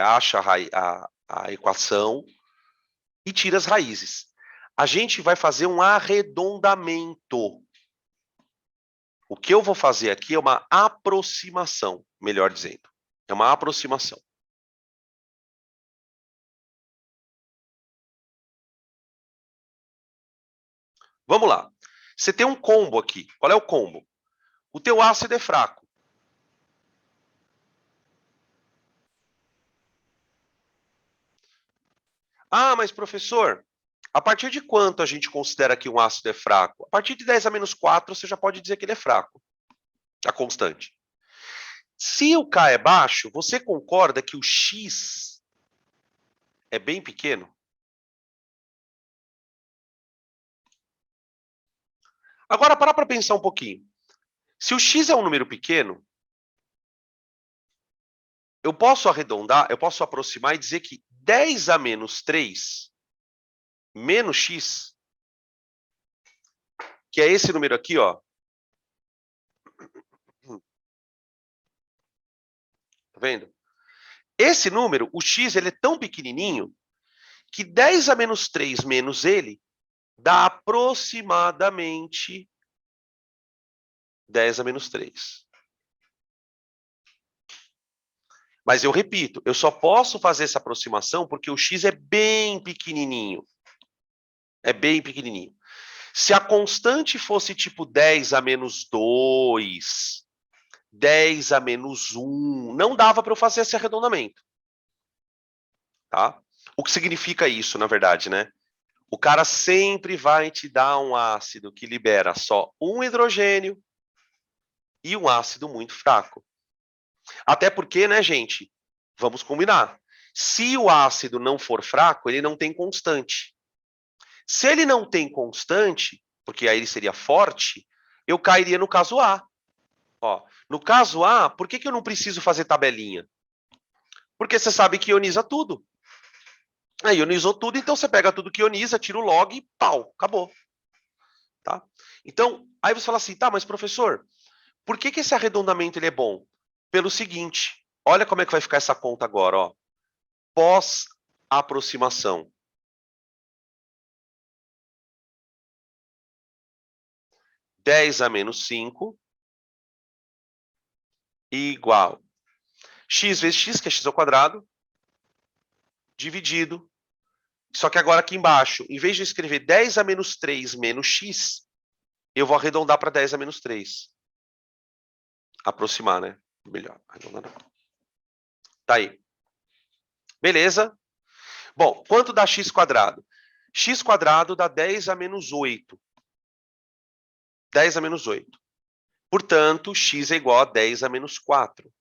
acha a equação e tira as raízes. A gente vai fazer um arredondamento. O que eu vou fazer aqui é uma aproximação, melhor dizendo. É uma aproximação. Vamos lá. Você tem um combo aqui. Qual é o combo? O teu ácido é fraco. Ah, mas professor, a partir de quanto a gente considera que um ácido é fraco? A partir de 10 a menos 4, você já pode dizer que ele é fraco. A constante. Se o K é baixo, você concorda que o X é bem pequeno? Agora, para pensar um pouquinho. Se o X é um número pequeno, eu posso arredondar, eu posso aproximar e dizer que 10 a menos 3 menos X, que é esse número aqui, ó. Tá vendo? Esse número, o X, ele é tão pequenininho que 10 a menos 3 menos ele dá aproximadamente 10 a menos 3. Mas eu repito, eu só posso fazer essa aproximação porque o X é bem pequenininho. É bem pequenininho. Se a constante fosse tipo 10 a menos 2, 10 a menos 1, não dava para eu fazer esse arredondamento. Tá? O que significa isso, na verdade, né? O cara sempre vai te dar um ácido que libera só um hidrogênio e um ácido muito fraco. Até porque, né, gente? Vamos combinar. Se o ácido não for fraco, ele não tem constante. Se ele não tem constante, porque aí ele seria forte, eu cairia no caso A. Ó, no caso A, por que eu não preciso fazer tabelinha? Porque você sabe que ioniza tudo. Aí ionizou tudo, então você pega tudo que ioniza, tira o log e pau, acabou. Tá? Então, aí você fala assim, tá, mas professor, por que esse arredondamento ele é bom? Pelo seguinte, olha como é que vai ficar essa conta agora, ó. Pós-aproximação. 10 a menos 5 igual x vezes x, que é x ao quadrado, dividido. Só que agora aqui embaixo, em vez de eu escrever 10 a menos 3 menos x, eu vou arredondar para 10 a menos 3. Aproximar, né? Melhor, arredondar não. Tá aí. Beleza? Bom, quanto dá x quadrado? X quadrado dá 10 a menos 8. 10 a menos 8. Portanto, x é igual a 10 a menos 4.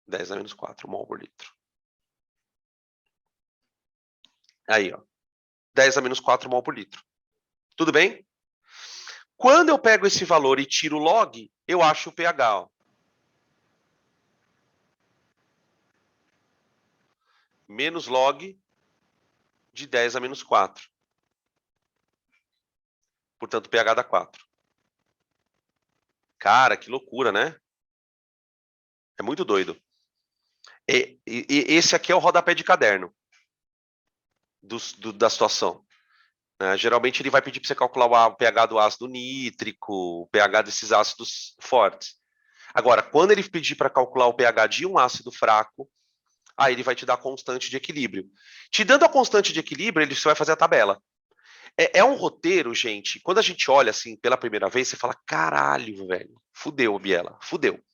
10 a menos 4 mol por litro. Aí, ó. 10 a menos 4 mol por litro. Tudo bem? Quando eu pego esse valor e tiro o log, eu acho o pH. Ó. Menos log de 10 a menos 4. Portanto, pH dá 4. Cara, que loucura, né? É muito doido. Esse aqui é o rodapé de caderno da situação. Geralmente ele vai pedir para você calcular o pH do ácido nítrico, o pH desses ácidos fortes. Agora, quando ele pedir para calcular o pH de um ácido fraco, aí ele vai te dar a constante de equilíbrio. Te dando a constante de equilíbrio, você vai fazer a tabela. É um roteiro, gente. Quando a gente olha assim pela primeira vez, você fala: caralho, velho, fudeu, Biela, fudeu.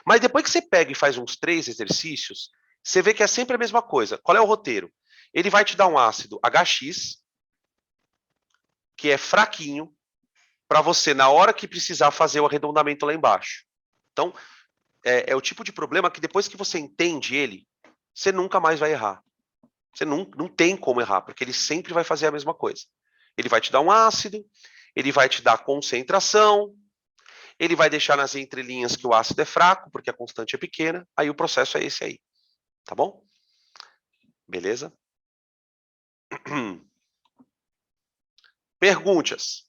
Mas depois que você pega e faz uns 3 exercícios, você vê que é sempre a mesma coisa. Qual é o roteiro? Ele vai te dar um ácido HX, que é fraquinho, para você, na hora que precisar, fazer o arredondamento lá embaixo. Então, é o tipo de problema que depois que você entende ele, você nunca mais vai errar. Você não tem como errar, porque ele sempre vai fazer a mesma coisa. Ele vai te dar um ácido, ele vai te dar concentração, ele vai deixar nas entrelinhas que o ácido é fraco, porque a constante é pequena, aí o processo é esse aí. Tá bom? Beleza? Perguntas.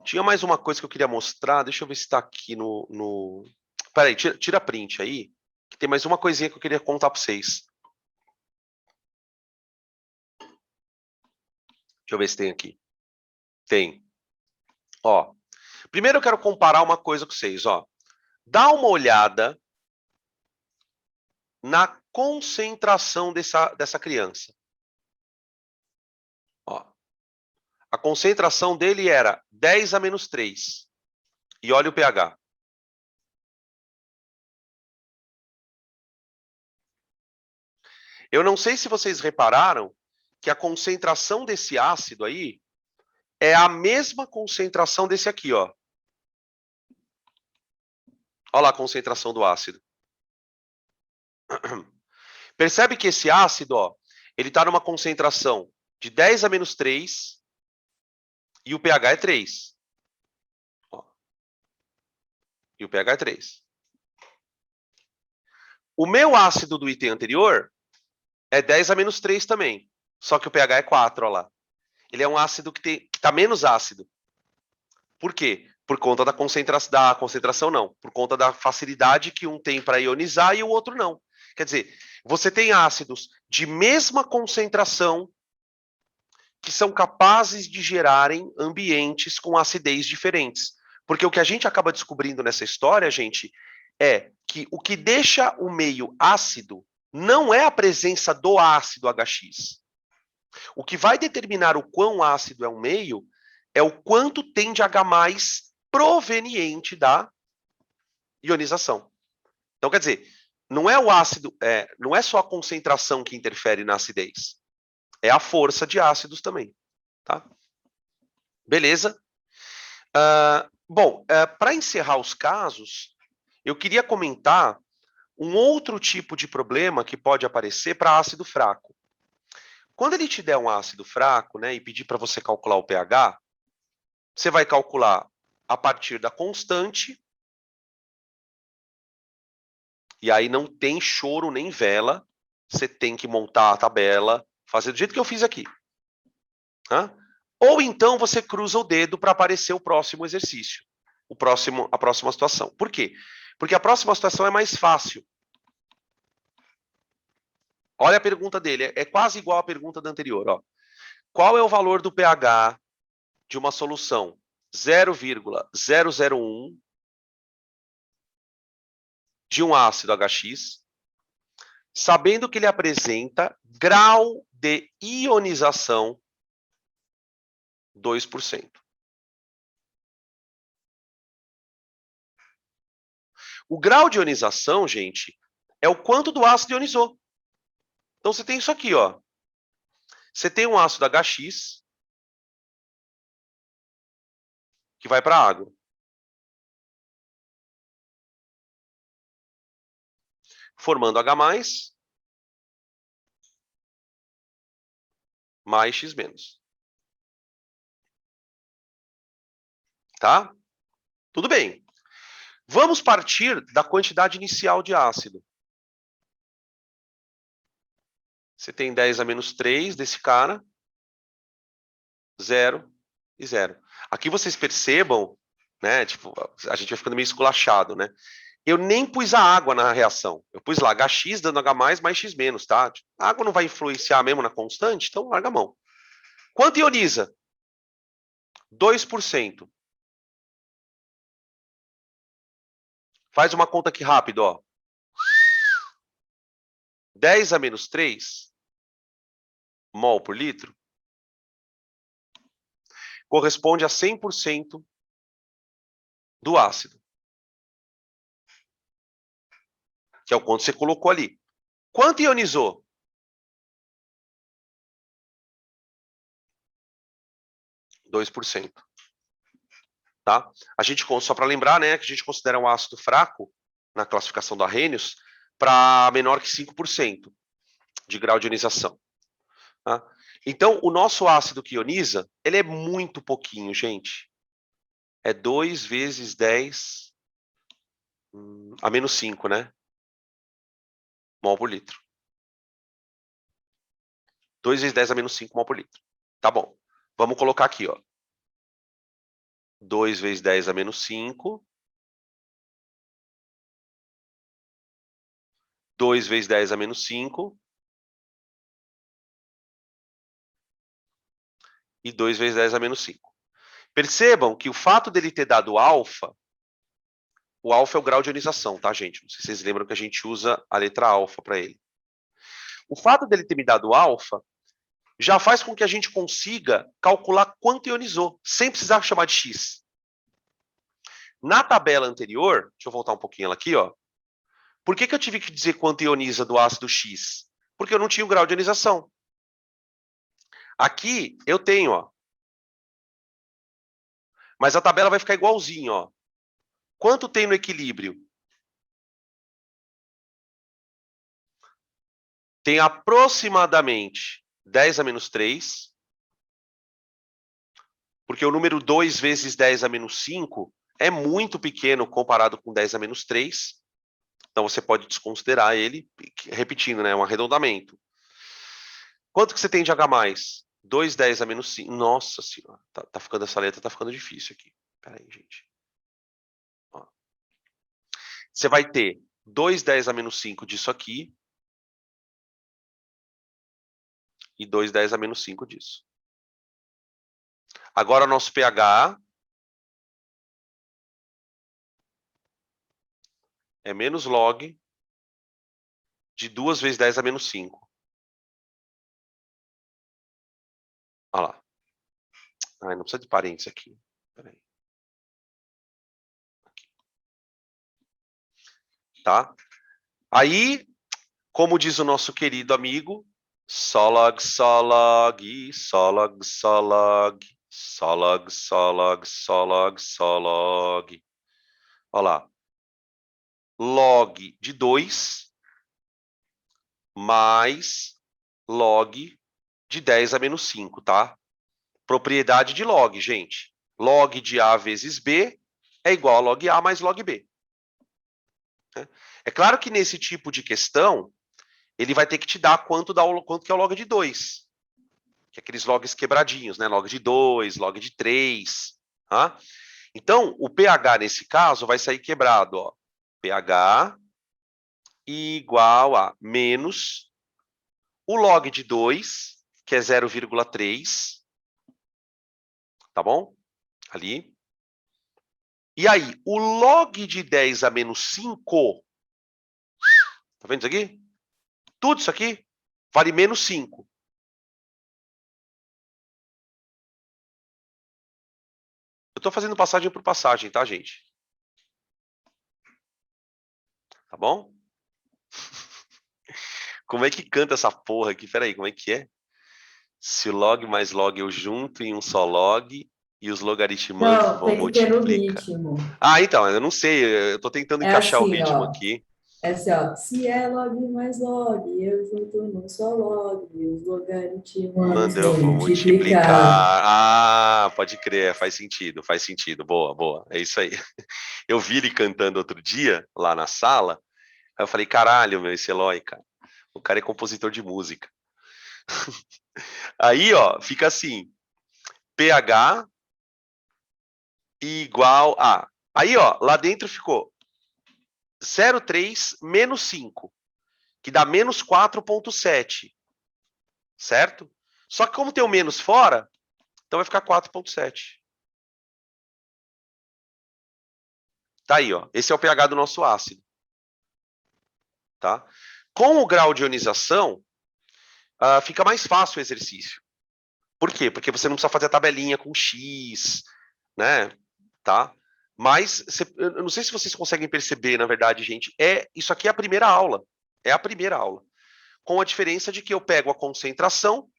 Tinha mais uma coisa que eu queria mostrar, deixa eu ver se está aqui no... Peraí, tira print aí, que tem mais uma coisinha que eu queria contar para vocês. Deixa eu ver se tem aqui. Tem. Ó, primeiro eu quero comparar uma coisa com vocês, ó. Dá uma olhada na concentração dessa criança. Ó, a concentração dele era 10 a menos 3. E olha o pH. Eu não sei se vocês repararam que a concentração desse ácido aí é a mesma concentração desse aqui, ó. Olha lá a concentração do ácido. Percebe que esse ácido, ó, ele está numa concentração de 10 a menos 3 e o pH é 3. Ó. E o pH é 3. O meu ácido do item anterior é 10 a menos 3 também, só que o pH é 4, ó lá. Ele é um ácido que está menos ácido. Por quê? Por conta da concentração, não. Por conta da facilidade que um tem para ionizar e o outro não. Quer dizer, você tem ácidos de mesma concentração que são capazes de gerarem ambientes com acidez diferentes. Porque o que a gente acaba descobrindo nessa história, gente, é que o que deixa o meio ácido não é a presença do ácido HX. O que vai determinar o quão ácido é um meio é o quanto tem de H+ proveniente da ionização. Então, quer dizer, não é o ácido, não é só a concentração que interfere na acidez, é a força de ácidos também, tá? Beleza? Bom, para encerrar os casos, eu queria comentar um outro tipo de problema que pode aparecer para ácido fraco. Quando ele te der um ácido fraco, né, e pedir para você calcular o pH, você vai calcular a partir da constante, e aí não tem choro nem vela, você tem que montar a tabela, fazer do jeito que eu fiz aqui. Tá? Ou então você cruza o dedo para aparecer o próximo exercício, a próxima situação. Por quê? Porque a próxima situação é mais fácil. Olha a pergunta dele, é quase igual à pergunta da anterior. Ó. Qual é o valor do pH de uma solução 0,001 de um ácido HX, sabendo que ele apresenta grau de ionização 2%. O grau de ionização, gente, é o quanto do ácido ionizou. Então, você tem isso aqui, ó. Você tem um ácido HX que vai para a água. Formando H+, mais X-. Tá? Tudo bem. Vamos partir da quantidade inicial de ácido. Você tem 10 a menos 3 desse cara, 0 e 0. Aqui vocês percebam, né, tipo, a gente vai ficando meio esculachado, né? Eu nem pus a água na reação. Eu pus lá HX dando H+, mais X-, tá? A água não vai influenciar mesmo na constante, então larga a mão. Quanto ioniza? 2%. Faz uma conta aqui rápido, ó. 10 a menos 3 mol por litro corresponde a 100% do ácido, que é o quanto você colocou ali. Quanto ionizou? 2%. Tá? A gente, só para lembrar, né, que a gente considera um ácido fraco, na classificação da Arrhenius, para menor que 5% de grau de ionização. Tá? Então, o nosso ácido que ioniza, ele é muito pouquinho, gente. É 2 vezes 10 a menos 5, né? Mol por litro. 2 vezes 10 a menos 5 mol por litro. Tá bom. Vamos colocar aqui, ó. 2 vezes 10 a menos 5. 2 vezes 10 a menos 5. E 2 vezes 10 a menos 5. Percebam que o fato dele ter dado alfa, o alfa é o grau de ionização, tá, gente? Não sei se vocês lembram que a gente usa a letra alfa para ele. O fato dele ter me dado alfa já faz com que a gente consiga calcular quanto ionizou, sem precisar chamar de X. Na tabela anterior, deixa eu voltar um pouquinho ela aqui, ó. Por que eu tive que dizer quanto ioniza do ácido X? Porque eu não tinha o grau de ionização. Aqui eu tenho, ó. Mas a tabela vai ficar igualzinho, ó. Quanto tem no equilíbrio? Tem aproximadamente 10 a menos 3, porque o número 2 vezes 10 a menos 5 é muito pequeno comparado com 10 a menos 3. Então, você pode desconsiderar ele, repetindo, né? Um arredondamento. Quanto que você tem de H+? 2, 10 a menos 5. Nossa senhora, tá ficando, essa letra tá ficando difícil aqui. Pera aí, gente. Ó. Você vai ter 2, 10 a menos 5 disso aqui. E 2, 10 a menos 5 disso. Agora, nosso pH é menos log de 2 vezes 10 a menos 5. Olha lá. Ai, não precisa de parênteses aqui. Peraí. Aqui. Tá? Aí, como diz o nosso querido amigo, solog, solog, solog, solog, solog, solog, solog, solog. Olha lá. Log de 2 mais log de 10 a menos 5, tá? Propriedade de log, gente. Log de A vezes B é igual a log A mais log B. É claro que nesse tipo de questão, ele vai ter que te dar quanto que é o log de 2. Que é aqueles logs quebradinhos, né? Log de 2, log de 3. Tá? Então, o pH nesse caso vai sair quebrado. Ó. pH igual a menos o log de 2, que é 0,3. Tá bom? Ali. E aí, o log de 10 a menos 5, tá vendo isso aqui? Tudo isso aqui vale menos 5. Eu tô fazendo passagem por passagem, tá, gente? Tá bom? Como é que canta essa porra aqui? Peraí, como é que é? Se o log mais log eu junto em um só log e os logaritmandos Não, vão tem que ter no multiplicar. ritmo. Ah, então, eu não sei, eu tô tentando É encaixar o assim, ritmo ó. aqui. É assim, ó. Se é log mais log, eu junto num só log, e os logaritmos Manda eu vão vou multiplicar. multiplicar. Ah, pode crer, faz sentido, faz sentido. Boa, boa, é isso aí. Eu vi ele cantando outro dia, lá na sala, aí eu falei, caralho, meu, esse Eloy, cara. O cara é compositor de música. Aí, ó, fica assim, pH igual a... Aí, ó, lá dentro ficou 0,3 menos 5, que dá menos 4,7, certo? Só que como tem o menos fora, então vai ficar 4,7. Tá aí, ó. Esse é o pH do nosso ácido. Tá? Com o grau de ionização, fica mais fácil o exercício. Por quê? Porque você não precisa fazer a tabelinha com X, né? Tá? Mas eu não sei se vocês conseguem perceber, na verdade, gente, isso aqui é a primeira aula. É a primeira aula. Com a diferença de que eu pego a concentração,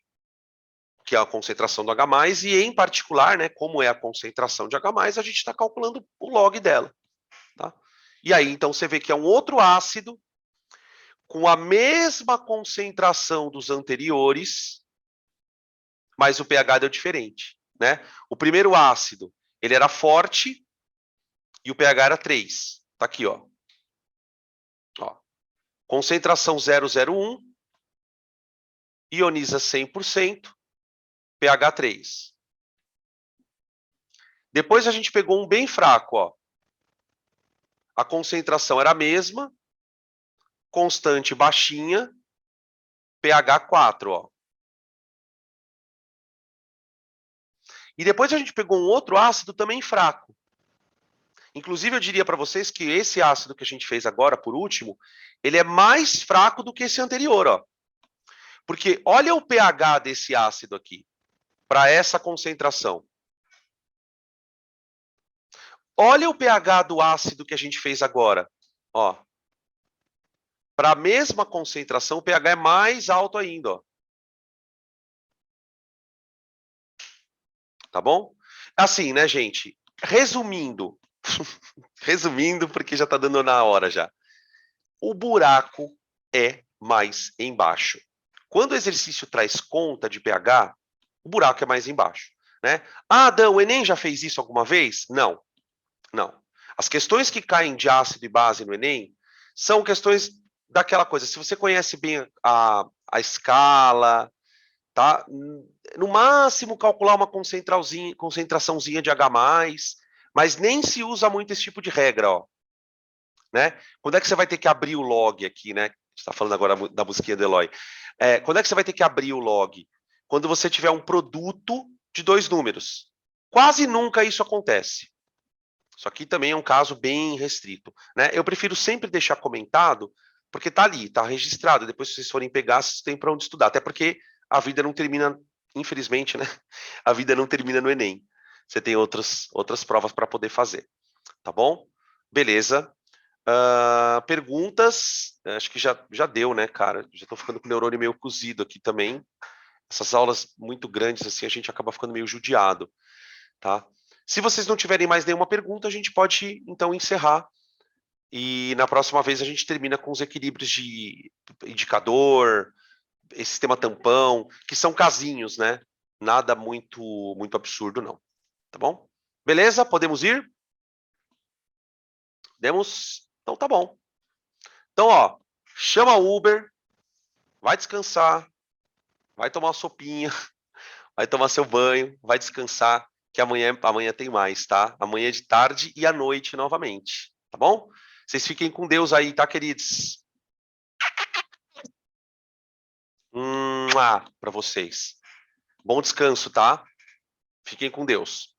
que é a concentração do H+, e em particular, né, como é a concentração de H+, a gente está calculando o log dela. Tá? E aí, então, você vê que é um outro ácido com a mesma concentração dos anteriores, mas o pH deu diferente. Né? O primeiro ácido, ele era forte e o pH era 3. Tá aqui, ó. Concentração 0,01, ioniza 100%, pH 3. Depois a gente pegou um bem fraco, ó. A concentração era a mesma, constante baixinha, pH 4, ó. E depois a gente pegou um outro ácido também fraco. Inclusive, eu diria para vocês que esse ácido que a gente fez agora, por último, ele é mais fraco do que esse anterior, ó. Porque olha o pH desse ácido aqui, para essa concentração. Olha o pH do ácido que a gente fez agora, ó. Para a mesma concentração, o pH é mais alto ainda, ó. Tá bom? Assim, né, gente? Resumindo, resumindo, porque já está dando na hora já. O buraco é mais embaixo. Quando o exercício traz conta de pH, o buraco é mais embaixo, né? Ah, Adão, o Enem já fez isso alguma vez? Não, não. As questões que caem de ácido e base no Enem são questões daquela coisa. Se você conhece bem a escala, tá? No máximo calcular uma concentraçãozinha de H+, mas nem se usa muito esse tipo de regra, ó. Né? Quando é que você vai ter que abrir o log aqui, né? Você está falando agora da musiquinha do Eloy. Quando é que você vai ter que abrir o log? Quando você tiver um produto de 2 números. Quase nunca isso acontece. Isso aqui também é um caso bem restrito, né? Eu prefiro sempre deixar comentado, porque tá ali, tá registrado. Depois, se vocês forem pegar, vocês têm para onde estudar. Até porque a vida não termina, infelizmente, né? A vida não termina no Enem. Você tem outras provas para poder fazer, tá bom? Beleza. Perguntas, acho que já deu, né, cara? Já estou ficando com o neurônio meio cozido aqui também. Essas aulas muito grandes, assim, a gente acaba ficando meio judiado, tá? Se vocês não tiverem mais nenhuma pergunta, a gente pode, então, encerrar. E na próxima vez a gente termina com os equilíbrios de indicador, esse sistema tampão, que são casinhos, né? Nada muito absurdo, não. Tá bom? Beleza? Podemos ir? Podemos? Então tá bom. Então, ó, chama o Uber, vai descansar, vai tomar uma sopinha, vai tomar seu banho, vai descansar, que amanhã tem mais, tá? Amanhã de tarde e à noite novamente, tá bom? Vocês fiquem com Deus aí, tá, queridos? Para vocês. Bom descanso, tá? Fiquem com Deus.